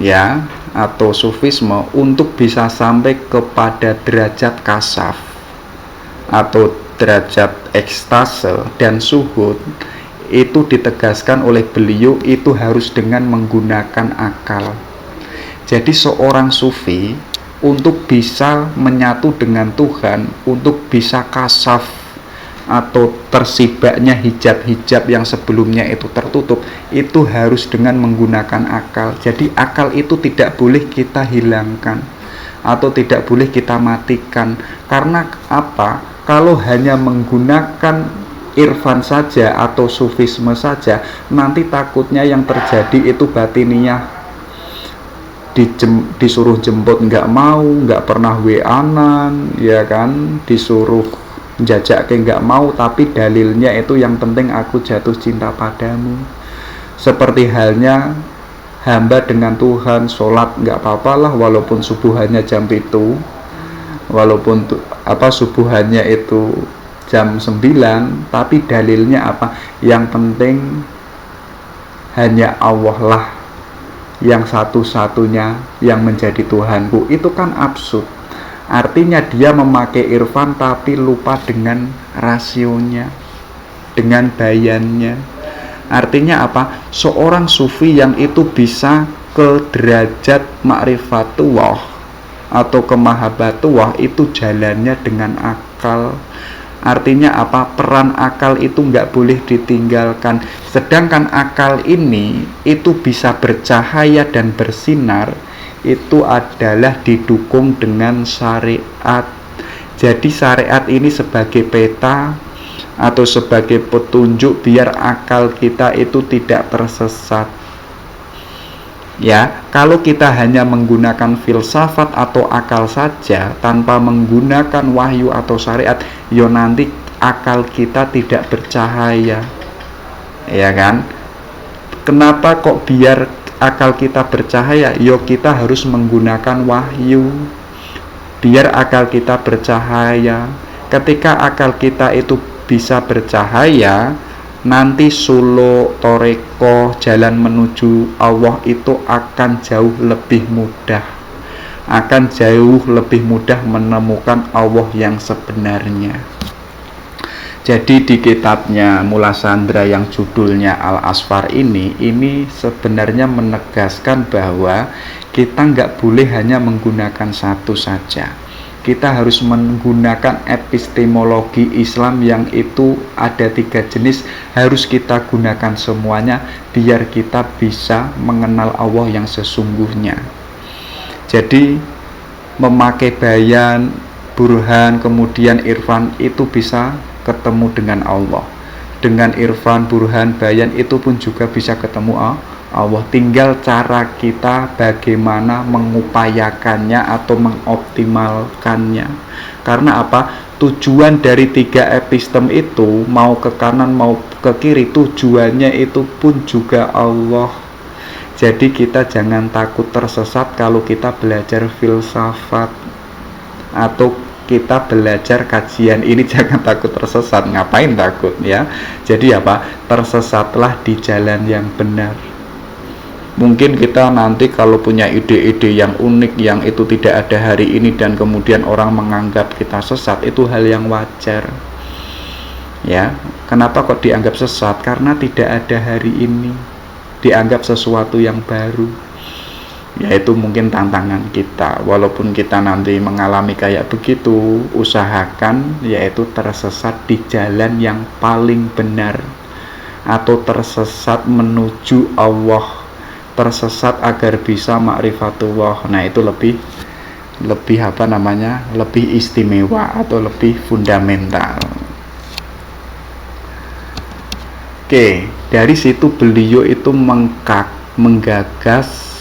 ya, atau sufisme untuk bisa sampai kepada derajat kasaf atau derajat ekstase dan suhud, itu ditegaskan oleh beliau itu harus dengan menggunakan akal. Jadi seorang sufi untuk bisa menyatu dengan Tuhan, untuk bisa kasaf atau tersibaknya hijab-hijab yang sebelumnya itu tertutup, itu harus dengan menggunakan akal. Jadi akal itu tidak boleh kita hilangkan atau tidak boleh kita matikan. Karena apa? Kalau hanya menggunakan irfan saja atau sufisme saja, nanti takutnya yang terjadi itu batiniyah, disuruh jemput nggak mau, nggak pernah WA-an, ya kan, disuruh jajak ke nggak mau, tapi dalilnya itu yang penting aku jatuh cinta padamu. Seperti halnya hamba dengan Tuhan, sholat nggak apa-apalah walaupun subuhannya jam itu, walaupun subuhannya itu jam 9, tapi dalilnya apa? Yang penting hanya Allah lah yang satu-satunya yang menjadi Tuhanku. Itu kan absurd. Artinya dia memakai irfan tapi lupa dengan rasionya, dengan bayannya. Artinya apa? Seorang sufi yang itu bisa ke derajat ma'rifatullah atau ke mahabbatullah, itu jalannya dengan akal. Artinya apa? Peran akal itu nggak boleh ditinggalkan. Sedangkan akal ini itu bisa bercahaya dan bersinar, itu adalah didukung dengan syariat. Jadi syariat ini sebagai peta atau sebagai petunjuk biar akal kita itu tidak tersesat. Ya, kalau kita hanya menggunakan filsafat atau akal saja tanpa menggunakan wahyu atau syariat, ya nanti akal kita tidak bercahaya. Ya kan? Kenapa kok biar akal kita bercahaya? Ya kita harus menggunakan wahyu biar akal kita bercahaya. Ketika akal kita itu bisa bercahaya, nanti suluk, toreko, jalan menuju Allah itu akan jauh lebih mudah, akan jauh lebih mudah menemukan Allah yang sebenarnya. Jadi di kitabnya Mula Sandra yang judulnya Al-Asfar ini sebenarnya menegaskan bahwa kita nggak boleh hanya menggunakan satu saja. Kita harus menggunakan epistemologi Islam yang itu ada 3 jenis, harus kita gunakan semuanya biar kita bisa mengenal Allah yang sesungguhnya. Jadi memakai bayan, burhan, kemudian irfan itu bisa ketemu dengan Allah. dengan irfan, burhan, bayan itu pun juga bisa ketemu Allah. Tinggal cara kita bagaimana mengupayakannya atau mengoptimalkannya. Karena apa? Tujuan dari 3 epistem itu, mau ke kanan mau ke kiri, tujuannya itu pun juga Allah. Jadi kita jangan takut tersesat kalau kita belajar filsafat atau kita belajar kajian ini. Jangan takut tersesat. Ngapain takut ya? Jadi apa? Tersesatlah di jalan yang benar. Mungkin kita nanti kalau punya ide-ide yang unik, yang itu tidak ada hari ini, dan kemudian orang menganggap kita sesat, itu hal yang wajar ya. Kenapa kok dianggap sesat? Karena tidak ada hari ini, dianggap sesuatu yang baru. Yaitu mungkin tantangan kita. Walaupun kita nanti mengalami kayak begitu, usahakan yaitu tersesat di jalan yang paling benar, atau tersesat menuju Allah, tersesat agar bisa ma'rifatullah. Nah, itu lebih apa namanya? Lebih istimewa atau lebih fundamental. Oke, dari situ beliau itu menggagas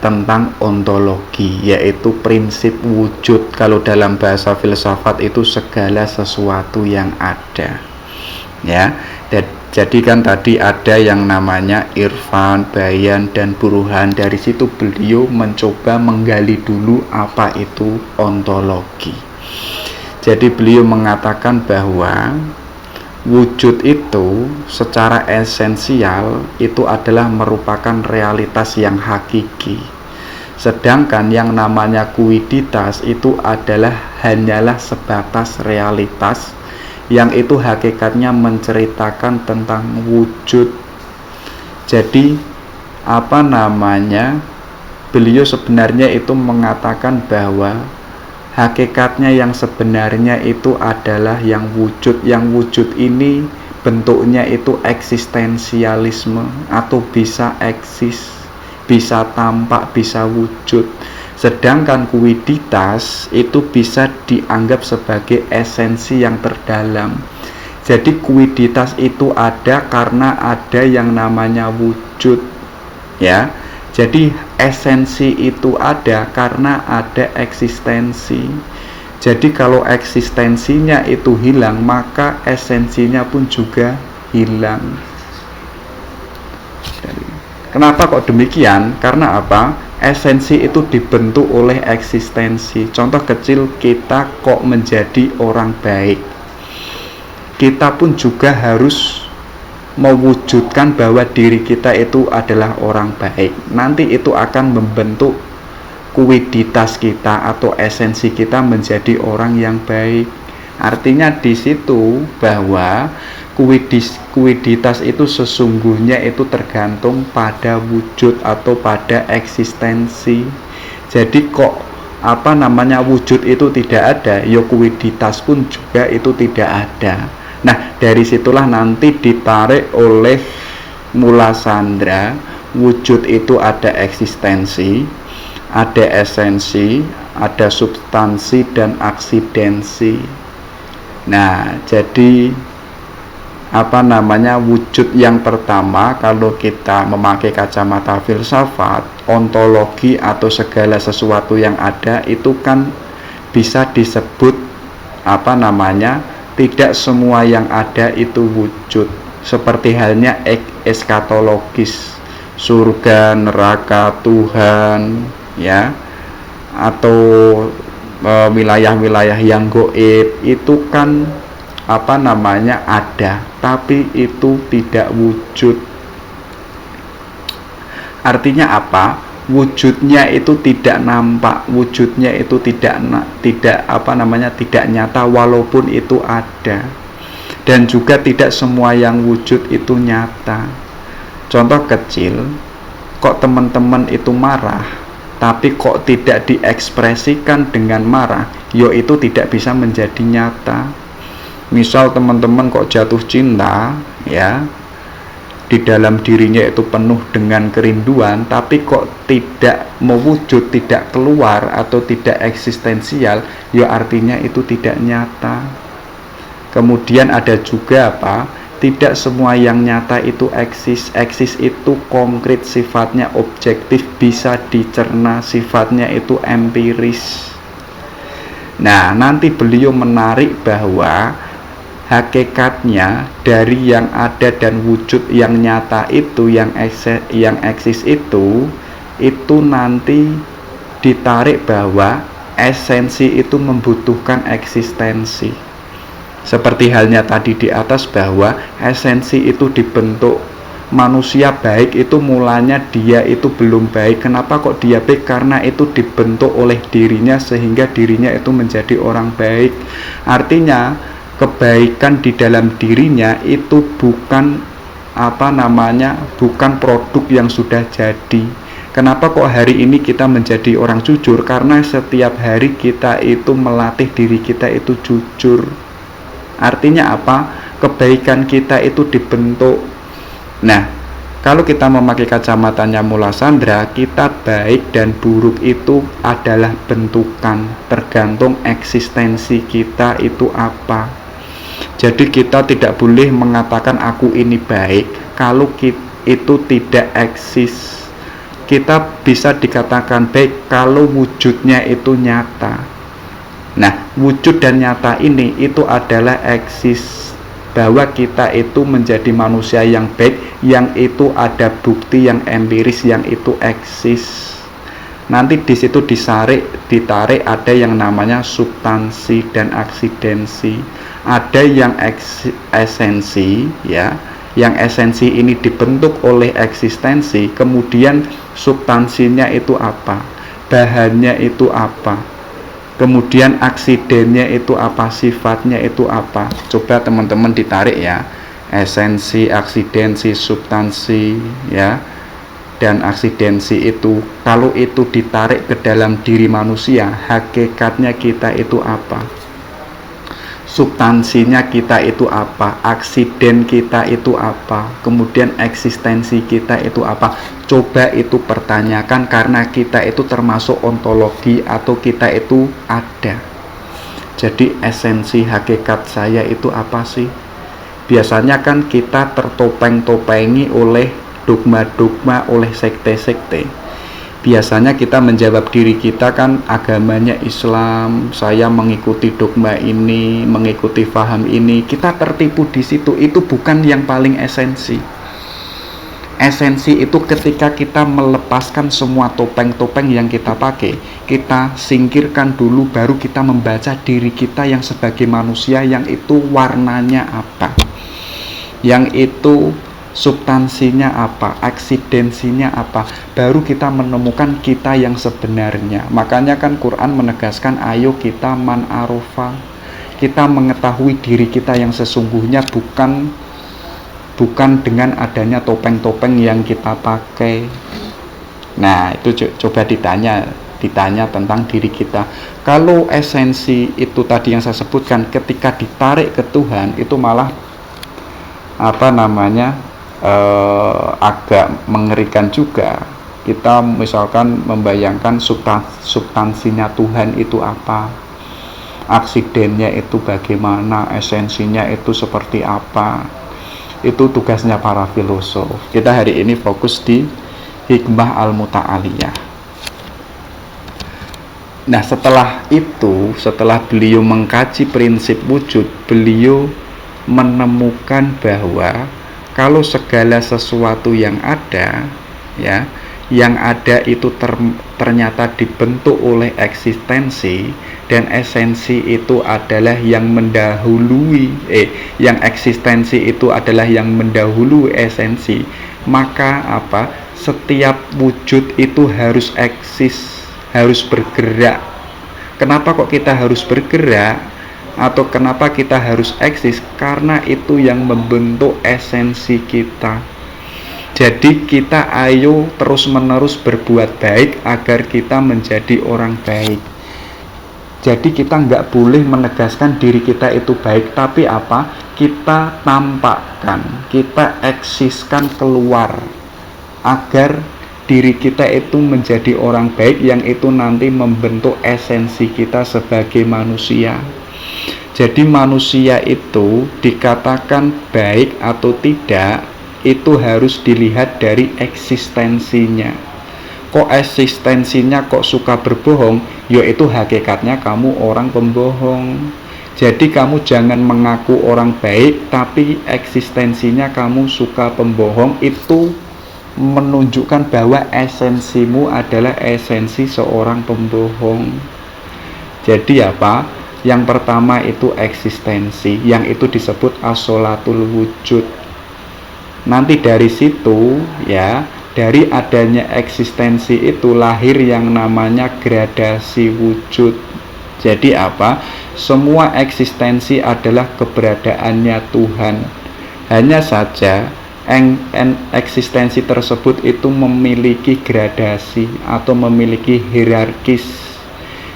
tentang ontologi, yaitu prinsip wujud. Kalau dalam bahasa filsafat itu segala sesuatu yang ada ya. Jadi kan tadi ada yang namanya irfan, bayan, dan burhan. Dari situ beliau mencoba menggali dulu apa itu ontologi. Jadi beliau mengatakan bahwa wujud itu secara esensial itu adalah merupakan realitas yang hakiki. Sedangkan yang namanya kuiditas itu hanyalah sebatas realitas yang itu hakikatnya menceritakan tentang wujud. Jadi beliau sebenarnya itu mengatakan bahwa hakikatnya yang sebenarnya itu adalah yang wujud. Yang wujud ini bentuknya itu eksistensialisme, atau bisa eksis, bisa tampak, bisa wujud. Sedangkan kuiditas itu bisa dianggap sebagai esensi yang terdalam. Jadi kuiditas itu ada karena ada yang namanya wujud ya. Jadi esensi itu ada karena ada eksistensi. Jadi kalau eksistensinya itu hilang, maka esensinya pun juga hilang. Kenapa kok demikian? Karena apa? Esensi itu dibentuk oleh eksistensi. Contoh kecil, kita kok menjadi orang baik, kita pun juga harus mewujudkan bahwa diri kita itu adalah orang baik. Nanti itu akan membentuk kuiditas kita atau esensi kita menjadi orang yang baik. Artinya di situ bahwa kuiditas itu sesungguhnya itu tergantung pada wujud atau pada eksistensi. Jadi kok wujud itu tidak ada, ya kuiditas pun juga itu tidak ada. Nah, dari situlah nanti ditarik oleh Mula Sandra, wujud itu ada eksistensi, ada esensi, ada substansi, dan aksidensi. Nah, jadi wujud yang pertama, kalau kita memakai kacamata filsafat, ontologi atau segala sesuatu yang ada itu kan bisa disebut tidak semua yang ada itu wujud. Seperti halnya eskatologis, surga, neraka, Tuhan ya, atau wilayah-wilayah yang gaib itu kan ada, tapi itu tidak wujud. Artinya apa? Wujudnya itu tidak nampak, wujudnya itu tidak nyata walaupun itu ada. Dan juga tidak semua yang wujud itu nyata. Contoh kecil, kok teman-teman itu marah, tapi kok tidak diekspresikan dengan marah, itu tidak bisa menjadi nyata. Misal teman-teman kok jatuh cinta ya, di dalam dirinya itu penuh dengan kerinduan, tapi kok tidak mewujud, tidak keluar atau tidak eksistensial, artinya itu tidak nyata. Kemudian ada juga apa? Tidak semua yang nyata itu eksis. Eksis itu konkret, sifatnya objektif, bisa dicerna, sifatnya itu empiris. Nah, nanti beliau menarik bahwa hakikatnya dari yang ada dan wujud yang nyata itu, yang eksis itu nanti ditarik bahwa esensi itu membutuhkan eksistensi. Seperti halnya tadi di atas bahwa esensi itu dibentuk manusia baik itu mulanya dia itu belum baik. Kenapa kok dia baik? Karena itu dibentuk oleh dirinya sehingga dirinya itu menjadi orang baik. Artinya kebaikan di dalam dirinya itu bukan bukan produk yang sudah jadi. Kenapa kok hari ini kita menjadi orang jujur? Karena setiap hari kita itu melatih diri kita itu jujur. Artinya apa? Kebaikan kita itu dibentuk. Nah, kalau kita memakai kacamatanya Mula Sandra, kita baik dan buruk itu adalah bentukan, tergantung eksistensi kita itu apa. Jadi kita tidak boleh mengatakan aku ini baik kalau itu tidak eksis. Kita bisa dikatakan baik kalau wujudnya itu nyata. Nah, wujud dan nyata ini itu adalah eksis bahwa kita itu menjadi manusia yang baik, yang itu ada bukti yang empiris, yang itu eksis. Nanti di situ ditarik ada yang namanya substansi dan aksidensi. Ada yang esensi, ya, yang esensi ini dibentuk oleh eksistensi, kemudian substansinya itu apa, bahannya itu apa, kemudian aksidennya itu apa, sifatnya itu apa. Coba teman-teman ditarik ya, esensi, aksidensi, substansi, ya, dan aksidensi itu. Kalau itu ditarik ke dalam diri manusia, hakikatnya kita itu apa, substansinya kita itu apa, aksiden kita itu apa, kemudian eksistensi kita itu apa. Coba itu pertanyakan, karena kita itu termasuk ontologi atau kita itu ada. Jadi esensi hakikat saya itu apa sih? Biasanya kan kita tertopeng-topengi oleh dogma-dogma, oleh sekte-sekte. Biasanya kita menjawab diri kita kan agamanya Islam, saya mengikuti dogma ini, mengikuti faham ini. Kita tertipu di situ. Itu bukan yang paling esensi. Esensi itu ketika kita melepaskan semua topeng-topeng yang kita pakai, kita singkirkan dulu, baru kita membaca diri kita yang sebagai manusia, yang itu warnanya apa, yang itu substansinya apa, aksidensinya apa, baru kita menemukan kita yang sebenarnya. Makanya kan Quran menegaskan, ayo kita man arofa, kita mengetahui diri kita yang sesungguhnya, bukan dengan adanya topeng-topeng yang kita pakai. Nah, itu coba ditanya tentang diri kita. Kalau esensi itu tadi yang saya sebutkan, ketika ditarik ke Tuhan, itu malah agak mengerikan juga. Kita misalkan membayangkan substansinya Tuhan itu apa, aksidennya itu bagaimana, esensinya itu seperti apa. Itu tugasnya para filosof. Kita hari ini fokus di hikmah al-muta'aliyah. Nah, setelah itu, setelah beliau mengkaji prinsip wujud, beliau menemukan bahwa kalau segala sesuatu yang ada, ya, yang ada itu ternyata dibentuk oleh eksistensi, dan esensi itu adalah yang mendahului, yang eksistensi itu adalah yang mendahului esensi, maka apa? Setiap wujud itu harus eksis, harus bergerak. Kenapa kok kita harus bergerak? Atau kenapa kita harus eksis? Karena itu yang membentuk esensi kita. Jadi kita ayo terus menerus berbuat baik agar kita menjadi orang baik. Jadi kita nggak boleh menegaskan diri kita itu baik, tapi apa? Kita tampakkan, kita eksiskan keluar agar diri kita itu menjadi orang baik, yang itu nanti membentuk esensi kita sebagai manusia. Jadi manusia itu dikatakan baik atau tidak itu harus dilihat dari eksistensinya. Kok eksistensinya kok suka berbohong? Yaitu hakikatnya kamu orang pembohong. Jadi kamu jangan mengaku orang baik tapi eksistensinya kamu suka pembohong. Itu menunjukkan bahwa esensimu adalah esensi seorang pembohong. Jadi apa? Yang pertama itu eksistensi, yang itu disebut as-sholatul wujud. Nanti dari situ ya, dari adanya eksistensi itu lahir yang namanya gradasi wujud. Jadi apa? Semua eksistensi adalah keberadaannya Tuhan. Hanya saja eksistensi tersebut itu memiliki gradasi atau memiliki hierarkis.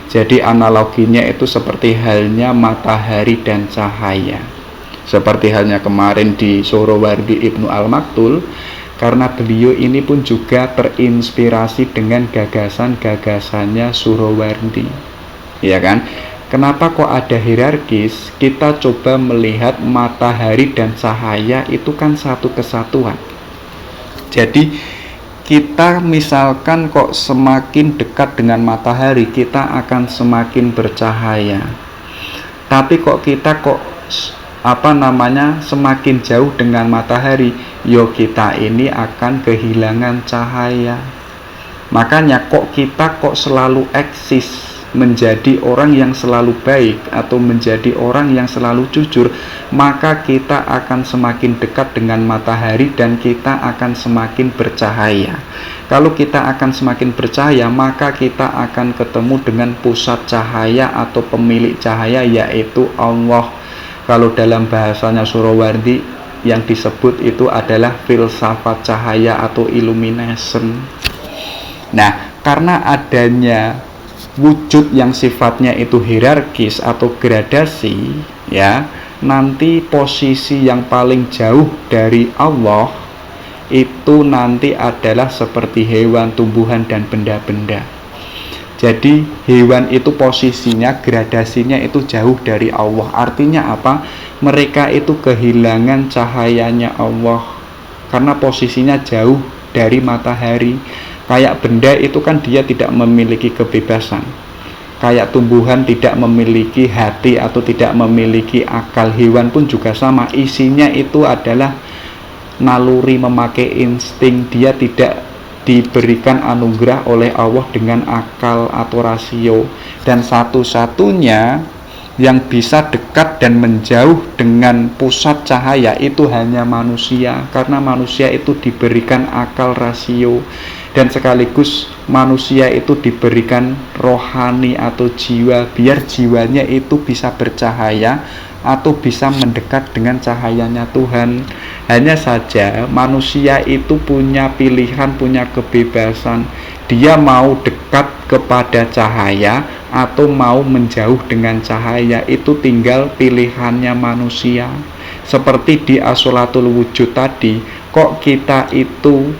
Jadi analoginya itu seperti halnya matahari dan cahaya. Seperti halnya kemarin di Suhrawardi Ibnu Al-Maktul, karena beliau ini pun juga terinspirasi dengan gagasan-gagasannya Suhrawardi. Ya kan? Kenapa kok ada hierarkis? Kita coba melihat matahari dan cahaya itu kan satu kesatuan. Jadi kita misalkan kok semakin dekat dengan matahari, kita akan semakin bercahaya. Tapi kok kita semakin jauh dengan matahari, kita ini akan kehilangan cahaya. Makanya kita selalu eksis menjadi orang yang selalu baik atau menjadi orang yang selalu jujur, maka kita akan semakin dekat dengan matahari dan kita akan semakin bercahaya. Kalau kita akan semakin bercahaya, maka kita akan ketemu dengan pusat cahaya atau pemilik cahaya, yaitu Allah. Kalau dalam bahasanya Suhrawardi yang disebut itu adalah filsafat cahaya atau illumination. Nah, karena adanya wujud yang sifatnya itu hierarkis atau gradasi, ya, nanti posisi yang paling jauh dari Allah itu nanti adalah seperti hewan, tumbuhan, dan benda-benda. Jadi hewan itu posisinya, gradasinya itu jauh dari Allah. Artinya apa? Mereka itu kehilangan cahayanya Allah karena posisinya jauh dari matahari. Kayak benda itu kan dia tidak memiliki kebebasan. Kayak tumbuhan tidak memiliki hati atau tidak memiliki akal. Hewan pun juga sama, isinya itu adalah naluri memakai insting. Dia tidak diberikan anugerah oleh Allah dengan akal atau rasio. Dan satu-satunya yang bisa dekat dan menjauh dengan pusat cahaya itu hanya manusia, karena manusia itu diberikan akal, rasio, dan sekaligus manusia itu diberikan rohani atau jiwa, biar jiwanya itu bisa bercahaya atau bisa mendekat dengan cahayanya Tuhan. Hanya saja manusia itu punya pilihan, punya kebebasan. Dia mau dekat kepada cahaya atau mau menjauh dengan cahaya, itu tinggal pilihannya manusia. Seperti di as-sholatul wujud tadi, kok kita itu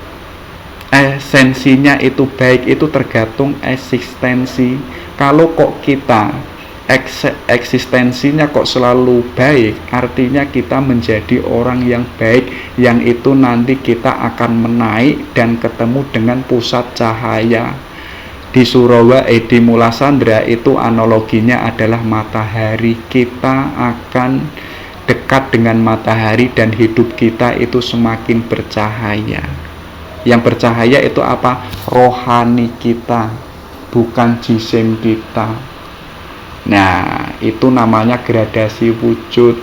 esensinya itu baik, itu tergantung eksistensi. Kalau kok kita eksistensinya kok selalu baik, artinya kita menjadi orang yang baik, yang itu nanti kita akan menaik dan ketemu dengan pusat cahaya. Di di Mulasandra itu analoginya adalah matahari. Kita akan dekat dengan matahari dan hidup kita itu semakin bercahaya. Yang bercahaya itu apa? Rohani kita, bukan jisim kita. Nah, itu namanya gradasi wujud.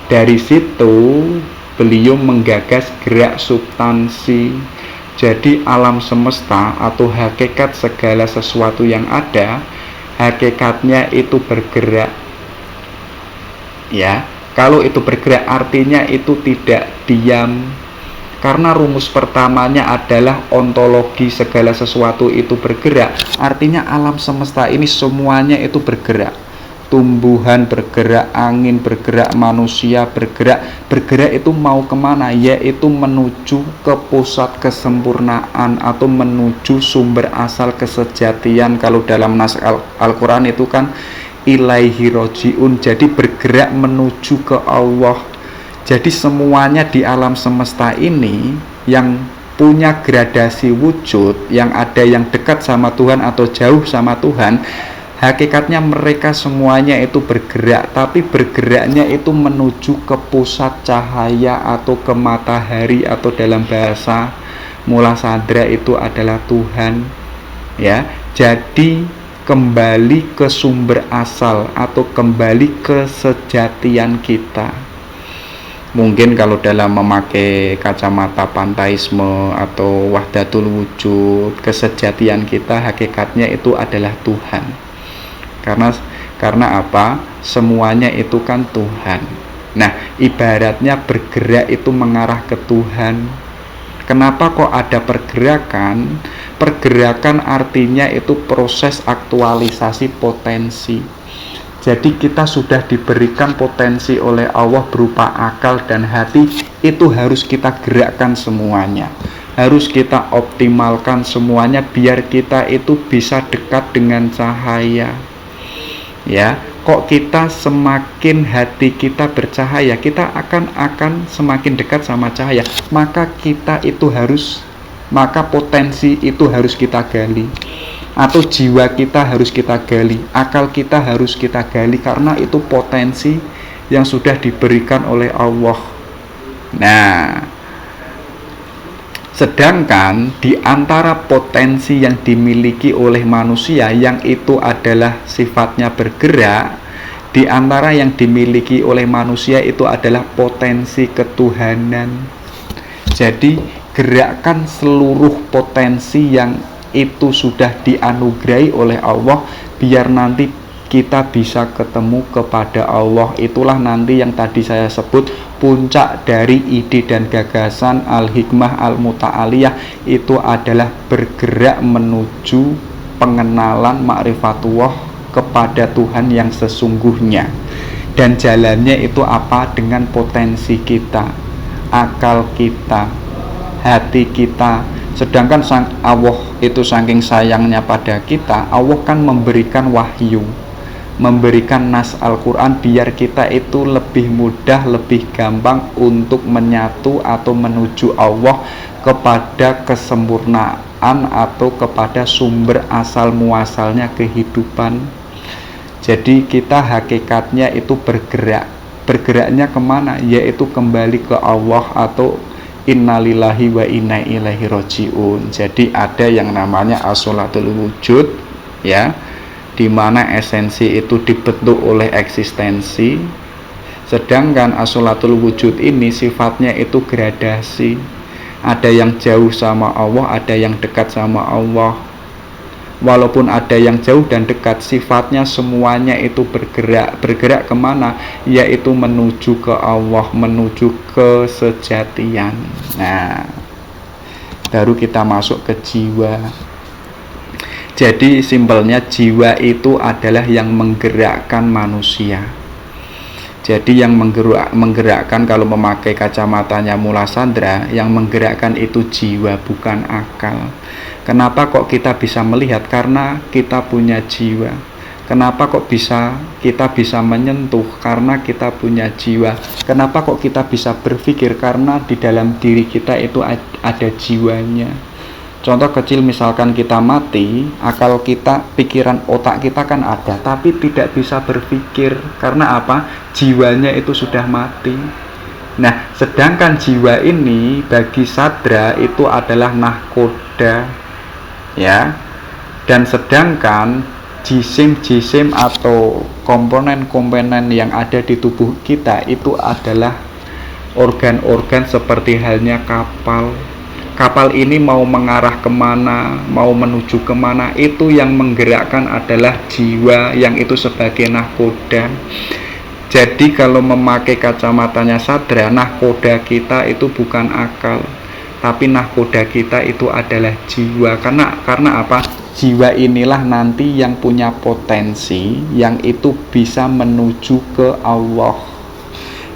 Dari situ beliau menggagas gerak substansi. Jadi alam semesta atau hakikat segala sesuatu yang ada, hakikatnya itu bergerak. Ya, kalau itu bergerak artinya itu tidak diam. Karena rumus pertamanya adalah ontologi, segala sesuatu itu bergerak. Artinya alam semesta ini semuanya itu bergerak. Tumbuhan bergerak, angin bergerak, manusia bergerak. Bergerak itu mau kemana? Yaitu menuju ke pusat kesempurnaan atau menuju sumber asal kesejatian. Kalau dalam nas Al-Quran itu kan ilaihi rojiun, jadi bergerak menuju ke Allah. Jadi semuanya di alam semesta ini yang punya gradasi wujud, yang ada yang dekat sama Tuhan atau jauh sama Tuhan, hakikatnya mereka semuanya itu bergerak, tapi bergeraknya itu menuju ke pusat cahaya atau ke matahari, atau dalam bahasa Mula Sadra itu adalah Tuhan, ya. Jadi kembali ke sumber asal atau kembali ke sejatian kita. Mungkin kalau dalam memakai kacamata pantaisme atau wahdatul wujud, kesejatian kita hakikatnya itu adalah Tuhan. Karena apa? Semuanya itu kan Tuhan. Nah, ibaratnya bergerak itu mengarah ke Tuhan. Kenapa kok ada pergerakan? Pergerakan artinya itu proses aktualisasi potensi. Jadi kita sudah diberikan potensi oleh Allah berupa akal dan hati, itu harus kita gerakkan semuanya. Harus kita optimalkan semuanya biar kita itu bisa dekat dengan cahaya. Ya, kok kita semakin hati kita bercahaya, kita akan semakin dekat sama cahaya. Maka potensi itu harus kita gali, atau jiwa kita harus kita gali, akal kita harus kita gali, karena itu potensi yang sudah diberikan oleh Allah. Nah, sedangkan di antara potensi yang dimiliki oleh manusia yang itu adalah sifatnya bergerak, di antara yang dimiliki oleh manusia itu adalah potensi ketuhanan. Jadi gerakkan seluruh potensi yang itu sudah dianugerahi oleh Allah biar nanti kita bisa ketemu kepada Allah. Itulah nanti yang tadi saya sebut puncak dari ide dan gagasan Al-Hikmah Al-Muta'aliyah, itu adalah bergerak menuju pengenalan ma'rifatullah kepada Tuhan yang sesungguhnya. Dan jalannya itu apa? Dengan potensi kita, akal kita, hati kita. Sedangkan Allah itu saking sayangnya pada kita, Allah kan memberikan wahyu, memberikan nas Al-Quran biar kita itu lebih mudah, lebih gampang untuk menyatu atau menuju Allah, kepada kesempurnaan atau kepada sumber asal muasalnya kehidupan. Jadi kita hakikatnya itu bergeraknya kemana? Yaitu kembali ke Allah, atau innalillahi wa inna ilaihi rojiun. Jadi ada yang namanya as-sholatul wujud, ya, dimana esensi itu dibentuk oleh eksistensi. Sedangkan as-sholatul wujud ini sifatnya itu gradasi. Ada yang jauh sama Allah, ada yang dekat sama Allah. Walaupun ada yang jauh dan dekat, sifatnya semuanya itu bergerak kemana? Yaitu menuju ke Allah, menuju ke sejatian. Nah, baru kita masuk ke jiwa. Jadi simpelnya jiwa itu adalah yang menggerakkan manusia. Jadi yang menggerakkan, kalau memakai kacamatanya Mula Sadra, yang menggerakkan itu jiwa, bukan akal. Kenapa kok kita bisa melihat? Karena kita punya jiwa. Kenapa kok kita bisa menyentuh? Karena kita punya jiwa. Kenapa kok kita bisa berpikir? Karena di dalam diri kita itu ada jiwanya. Contoh kecil, misalkan kita mati, akal kita, pikiran, otak kita kan ada, tapi tidak bisa berpikir. Karena apa? Jiwanya itu sudah mati. Nah, sedangkan jiwa ini bagi Sadra itu adalah nahkoda, ya. Dan sedangkan jisim atau komponen-komponen yang ada di tubuh kita itu adalah organ-organ seperti halnya kapal. Kapal ini mau mengarah kemana, mau menuju kemana, itu yang menggerakkan adalah jiwa, yang itu sebagai nahkoda. Jadi kalau memakai kacamatanya Sadra, nahkoda kita itu bukan akal, tapi nahkoda kita itu adalah jiwa. Karena apa? Jiwa inilah nanti yang punya potensi, yang itu bisa menuju ke Allah.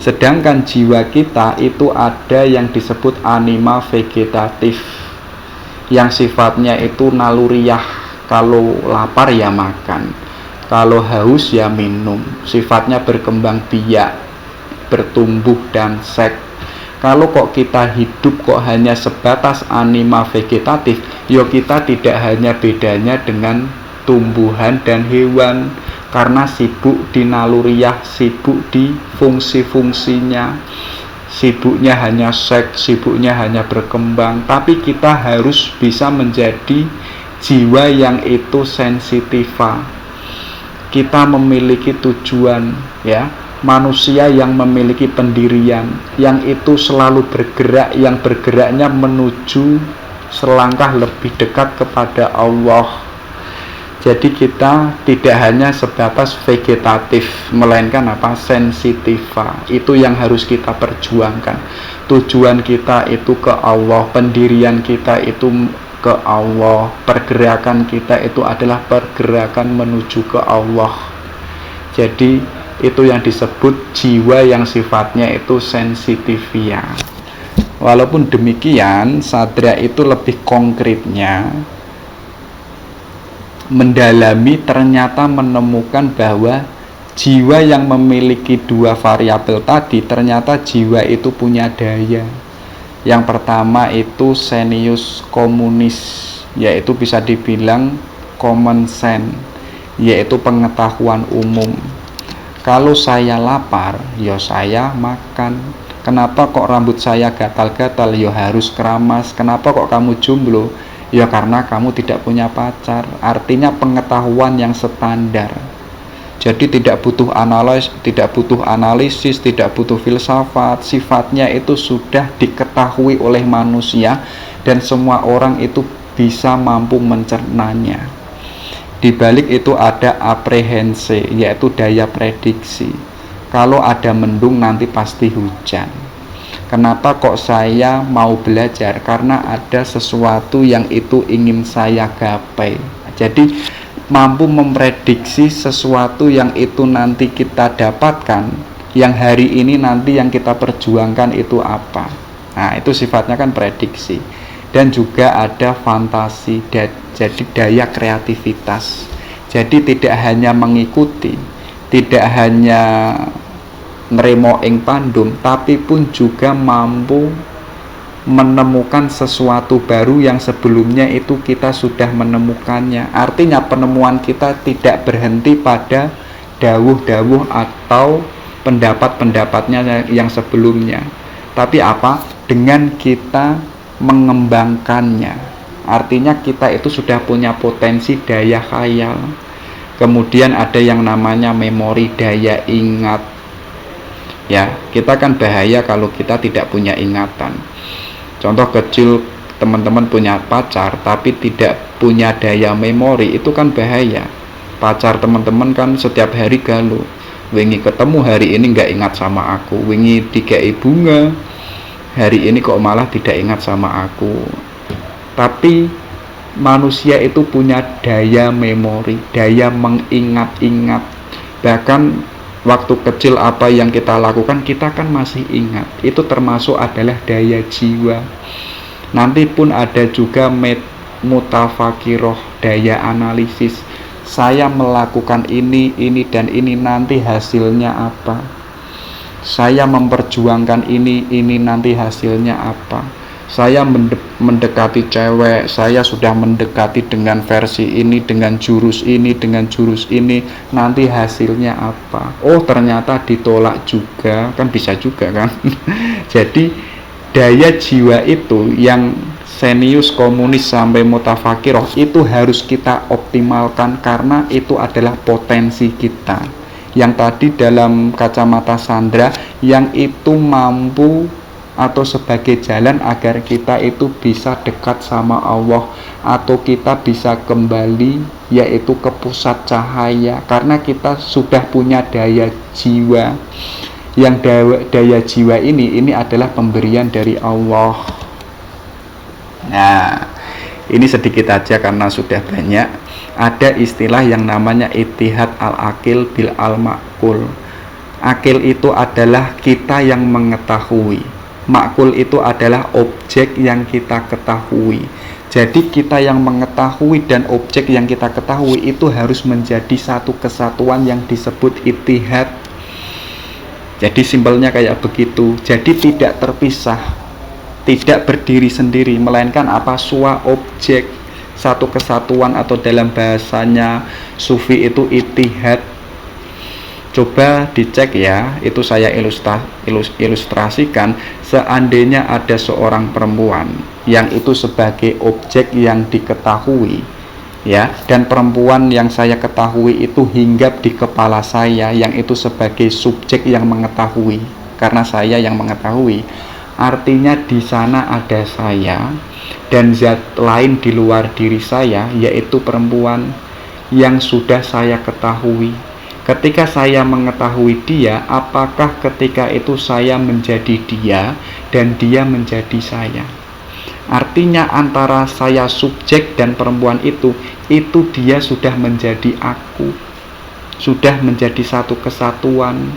Sedangkan jiwa kita itu ada yang disebut anima vegetatif, yang sifatnya itu naluriah. Kalau lapar ya makan, Kalau haus ya minum, sifatnya berkembang biak, bertumbuh dan seks. Kalau kok kita hidup kok hanya sebatas anima vegetatif, yo kita tidak hanya bedanya dengan tumbuhan dan hewan, karena sibuk di naluriah, sibuk di fungsi-fungsinya, sibuknya hanya seks, sibuknya hanya berkembang. Tapi kita harus bisa menjadi jiwa yang itu sensitiva. Kita memiliki tujuan, ya, manusia yang memiliki pendirian, yang itu selalu bergerak, yang bergeraknya menuju selangkah lebih dekat kepada Allah. Jadi kita tidak hanya sebatas vegetatif, melainkan apa? Sensitiva. Itu yang harus kita perjuangkan. Tujuan kita itu ke Allah, pendirian kita itu ke Allah, pergerakan kita itu adalah pergerakan menuju ke Allah. Jadi itu yang disebut jiwa yang sifatnya itu sensitivia. Walaupun demikian, sadra itu lebih konkretnya mendalami, ternyata menemukan bahwa jiwa yang memiliki dua variabel tadi, ternyata jiwa itu punya daya. Yang pertama itu senius komunis, yaitu bisa dibilang common sense, yaitu pengetahuan umum. Kalau saya lapar, ya saya makan. Kenapa kok rambut saya gatal-gatal? Ya harus keramas. Kenapa kok kamu jomblo? Ya karena kamu tidak punya pacar. Artinya pengetahuan yang standar. Jadi tidak butuh analisis, tidak butuh filsafat. Sifatnya itu sudah diketahui oleh manusia dan semua orang itu bisa mampu mencernanya. Di balik itu ada aprehensi, yaitu daya prediksi. Kalau ada mendung nanti pasti hujan. Kenapa kok saya mau belajar? Karena ada sesuatu yang itu ingin saya gapai. Jadi mampu memprediksi sesuatu yang itu nanti kita dapatkan, yang hari ini nanti yang kita perjuangkan itu apa. Nah itu sifatnya kan prediksi. Dan juga ada fantasi, jadi daya kreativitas. Jadi tidak hanya mengikuti, tidak hanya nremo ing pandum, tapi pun juga mampu menemukan sesuatu baru yang sebelumnya itu kita sudah menemukannya. Artinya penemuan kita tidak berhenti pada dawuh-dawuh atau pendapat-pendapatnya yang sebelumnya, tapi apa? Dengan kita mengembangkannya. Artinya kita itu sudah punya potensi daya khayal. Kemudian ada yang namanya memori, daya ingat. Ya, kita kan bahaya kalau kita tidak punya ingatan. Contoh kecil, teman-teman punya pacar tapi tidak punya daya memori, itu kan bahaya. Pacar teman-teman kan setiap hari galuh. Wingi ketemu hari ini nggak ingat sama aku, wingi dikei bunga, hari ini kok malah tidak ingat sama aku. Tapi manusia itu punya daya memori, daya mengingat-ingat. Bahkan waktu kecil apa yang kita lakukan kita kan masih ingat. Itu termasuk adalah daya jiwa. Nanti pun ada juga mutafakiroh, daya analisis. Saya melakukan ini dan ini, nanti hasilnya apa? Saya memperjuangkan ini nanti hasilnya apa? Saya mendekati cewek, saya sudah mendekati dengan versi ini, dengan jurus ini, nanti hasilnya apa? Oh ternyata ditolak juga, kan bisa juga kan. Jadi daya jiwa itu yang senius, komunis sampai mutafakiroh itu harus kita optimalkan, karena itu adalah potensi kita. Yang tadi dalam kacamata Sandra, yang itu mampu atau sebagai jalan agar kita itu bisa dekat sama Allah, atau kita bisa kembali yaitu ke pusat cahaya, karena kita sudah punya daya jiwa. Yang daya jiwa ini adalah pemberian dari Allah. Nah ini sedikit aja karena sudah banyak. Ada istilah yang namanya ittihad al-akil bil al-ma'kul. Akil itu adalah kita yang mengetahui, Makul itu adalah objek yang kita ketahui. Jadi kita yang mengetahui dan objek yang kita ketahui itu harus menjadi satu kesatuan yang disebut ittihad. Jadi simpelnya kayak begitu. Jadi tidak terpisah, tidak berdiri sendiri, melainkan apa? Sua objek, satu kesatuan, atau dalam bahasanya sufi itu ittihad. Coba dicek ya, itu saya ilustrasikan. Seandainya ada seorang perempuan yang itu sebagai objek yang diketahui, ya, dan perempuan yang saya ketahui itu hinggap di kepala saya, yang itu sebagai subjek yang mengetahui, karena saya yang mengetahui. Artinya di sana ada saya dan zat lain di luar diri saya, yaitu perempuan yang sudah saya ketahui. Ketika saya mengetahui dia, apakah ketika itu saya menjadi dia dan dia menjadi saya? Artinya antara saya subjek dan perempuan itu dia sudah menjadi aku, sudah menjadi satu kesatuan.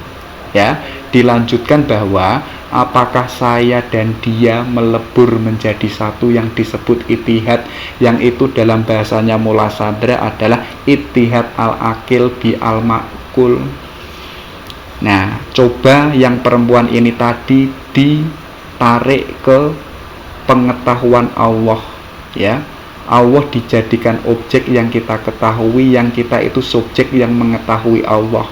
Ya, dilanjutkan bahwa apakah saya dan dia melebur menjadi satu yang disebut ittihad, yang itu dalam bahasanya Mula Sadra adalah ittihad al-akil bi al-makul. Nah, coba yang perempuan ini tadi ditarik ke pengetahuan Allah, ya. Allah dijadikan objek yang kita ketahui, yang kita itu subjek yang mengetahui Allah.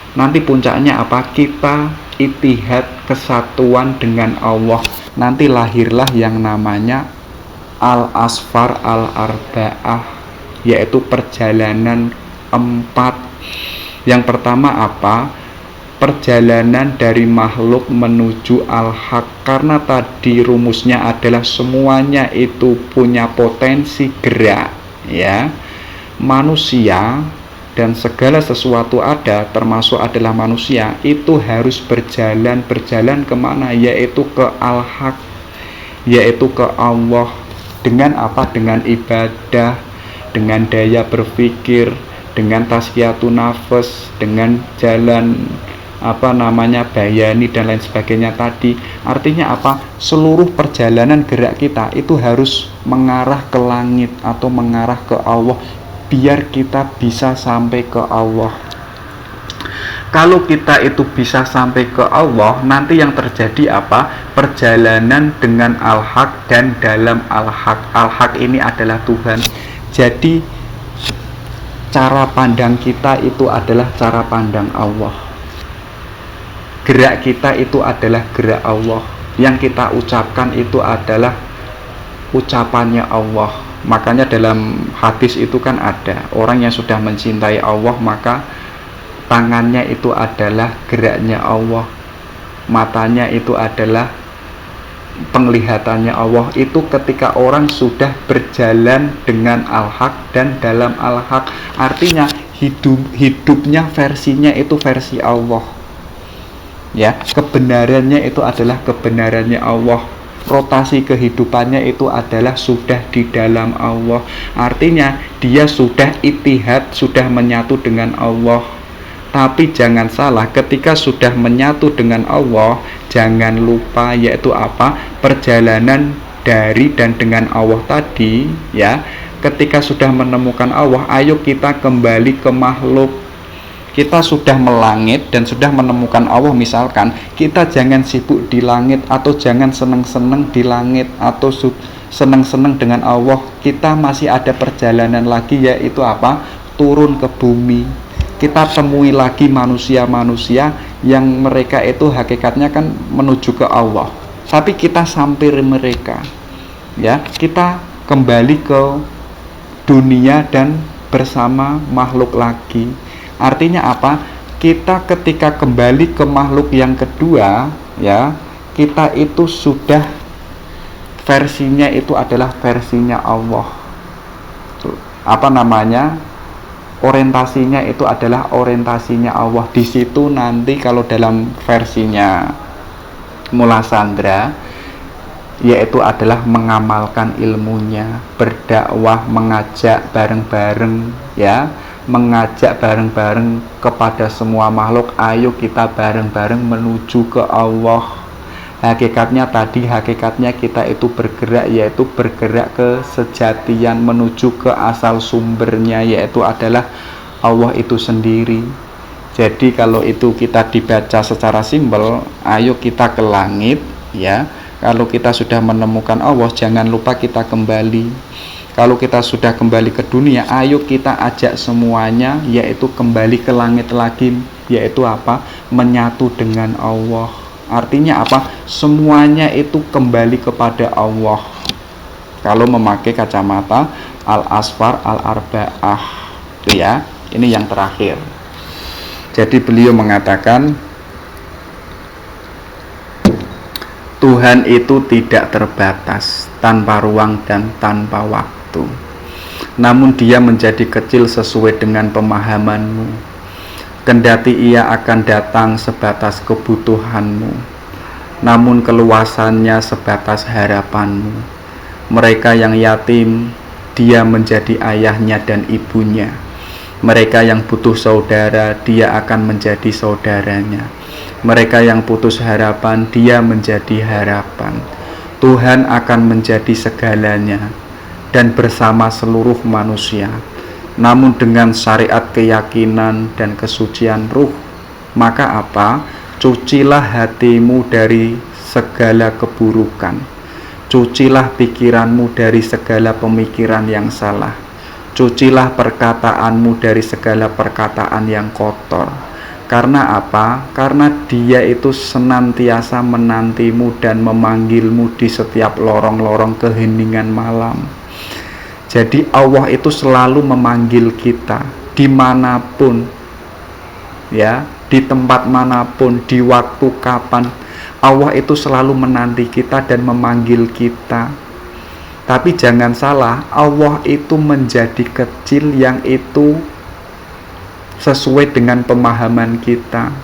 Nanti puncaknya apa? Kita ittihad, kesatuan dengan Allah. Nanti lahirlah yang namanya al-asfar al-arba'ah, yaitu perjalanan 4. Yang pertama apa? Perjalanan dari makhluk menuju al-haq. Karena tadi rumusnya adalah semuanya itu punya potensi gerak, ya. Manusia dan segala sesuatu ada, termasuk adalah manusia, itu harus berjalan kemana? Yaitu ke al-haq, yaitu ke Allah. Dengan apa? Dengan ibadah, dengan daya berpikir, dengan tazkiyatun nafas, dengan jalan bayani dan lain sebagainya tadi. Artinya apa? Seluruh perjalanan gerak kita itu harus mengarah ke langit atau mengarah ke Allah, biar kita bisa sampai ke Allah. Kalau kita itu bisa sampai ke Allah, nanti yang terjadi apa? Perjalanan dengan al-haq dan dalam al-haq. Al-haq ini adalah Tuhan. Jadi cara pandang kita itu adalah cara pandang Allah. Gerak kita itu adalah gerak Allah. Yang kita ucapkan itu adalah ucapannya Allah. Makanya dalam hadis itu kan ada orang yang sudah mencintai Allah, maka tangannya itu adalah geraknya Allah, matanya itu adalah penglihatannya Allah. Itu ketika orang sudah berjalan dengan al-haq dan dalam al-haq. Artinya hidupnya versinya itu versi Allah, ya. Kebenarannya itu adalah kebenarannya Allah. Rotasi kehidupannya itu adalah sudah di dalam Allah. Artinya dia sudah ittihad, sudah menyatu dengan Allah. Tapi jangan salah, ketika sudah menyatu dengan Allah, jangan lupa yaitu apa? Perjalanan dari dan dengan Allah tadi, ya. Ketika sudah menemukan Allah, ayo kita kembali ke makhluk. Kita sudah melangit dan sudah menemukan Allah, misalkan, kita jangan sibuk di langit atau jangan seneng-seneng di langit atau seneng-seneng dengan Allah. Kita masih ada perjalanan lagi, yaitu apa? Turun ke bumi. Kita temui lagi manusia-manusia yang mereka itu hakikatnya kan menuju ke Allah, tapi kita sampir mereka, ya. Kita kembali ke dunia dan bersama makhluk lagi. Artinya apa? Kita ketika kembali ke makhluk yang kedua, ya, kita itu sudah versinya itu adalah versinya Allah. Orientasinya itu adalah orientasinya Allah. Di situ nanti kalau dalam versinya Mula Sandra, yaitu adalah mengamalkan ilmunya, berdakwah, mengajak bareng-bareng, ya, mengajak bareng-bareng kepada semua makhluk. Ayo kita bareng-bareng menuju ke Allah. Hakikatnya tadi, hakikatnya kita itu bergerak, yaitu bergerak ke sejatian, menuju ke asal sumbernya, yaitu adalah Allah itu sendiri. Jadi kalau itu kita dibaca secara simpel, ayo kita ke langit, ya. Kalau kita sudah menemukan Allah, jangan lupa kita kembali. Kalau kita sudah kembali ke dunia, ayo kita ajak semuanya, yaitu kembali ke langit lagi, yaitu apa? Menyatu dengan Allah. Artinya apa? Semuanya itu kembali kepada Allah. Kalau memakai kacamata Al-Asfar Al-Arba'ah, itu ya. Ini yang terakhir. Jadi beliau mengatakan Tuhan itu tidak terbatas, tanpa ruang dan tanpa waktu. Namun Dia menjadi kecil sesuai dengan pemahamanmu. Kendati Ia akan datang sebatas kebutuhanmu, namun keluasannya sebatas harapanmu. Mereka yang yatim, Dia menjadi ayahnya dan ibunya. Mereka yang butuh saudara, Dia akan menjadi saudaranya. Mereka yang putus harapan, Dia menjadi harapan. Tuhan akan menjadi segalanya dan bersama seluruh manusia. Namun dengan syariat keyakinan dan kesucian ruh, maka apa? Cucilah hatimu dari segala keburukan. Cucilah pikiranmu dari segala pemikiran yang salah. Cucilah perkataanmu dari segala perkataan yang kotor. Karena apa? Karena Dia itu senantiasa menantimu dan memanggilmu di setiap lorong-lorong keheningan malam. Jadi Allah itu selalu memanggil kita dimanapun, ya, di tempat manapun, di waktu kapan. Allah itu selalu menanti kita dan memanggil kita. Tapi jangan salah, Allah itu menjadi kecil yang itu sesuai dengan pemahaman kita.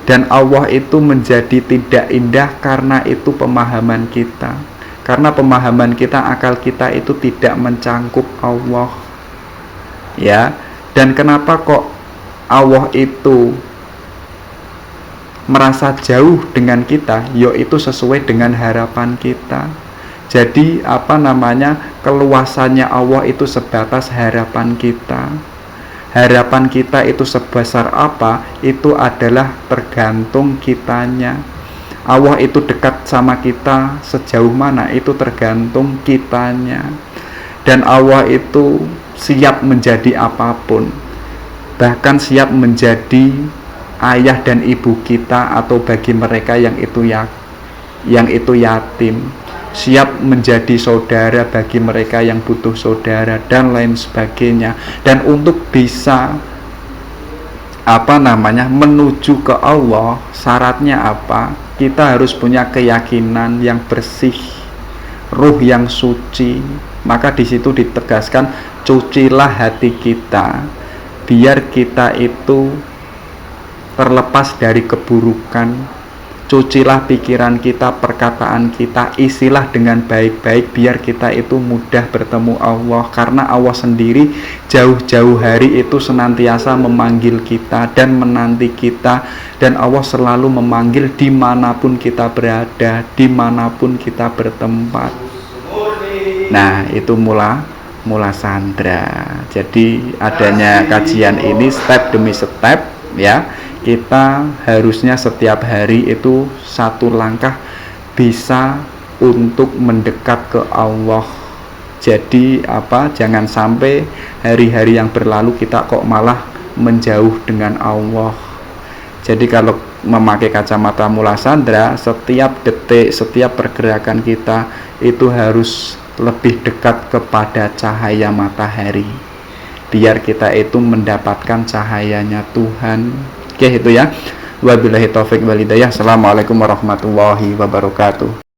Dan Allah itu menjadi tidak indah karena itu pemahaman kita. Karena pemahaman kita, akal kita itu tidak mencangkup Allah. Ya, dan kenapa kok Allah itu merasa jauh dengan kita? Yaitu sesuai dengan harapan kita. Jadi keluasannya Allah itu sebatas harapan kita. Harapan kita itu sebesar apa? Itu adalah tergantung kitanya. Allah itu dekat sama kita sejauh mana? Itu tergantung kitanya. Dan Allah itu siap menjadi apapun. Bahkan siap menjadi ayah dan ibu kita, atau bagi mereka yang itu yatim, siap menjadi saudara bagi mereka yang butuh saudara, dan lain sebagainya. Dan untuk bisa menuju ke Allah, syaratnya apa? Kita harus punya keyakinan yang bersih, ruh yang suci. Maka di situ ditegaskan, cucilah hati kita, biar kita itu terlepas dari keburukan. Cucilah pikiran kita, perkataan kita, isilah dengan baik-baik, biar kita itu mudah bertemu Allah. Karena Allah sendiri jauh-jauh hari itu senantiasa memanggil kita dan menanti kita. Dan Allah selalu memanggil dimanapun kita berada, dimanapun kita bertempat. Nah, itu mula sandra. Jadi adanya kajian ini step demi step, ya. Kita harusnya setiap hari itu satu langkah bisa untuk mendekat ke Allah. Jadi jangan sampai hari-hari yang berlalu kita kok malah menjauh dengan Allah. Jadi kalau memakai kacamata mula sandra, setiap detik, setiap pergerakan kita itu harus lebih dekat kepada cahaya matahari, biar kita itu mendapatkan cahayanya Tuhan. Oke, itu ya. Wabillahi taufik wal hidayah. Assalamualaikum warahmatullahi wabarakatuh.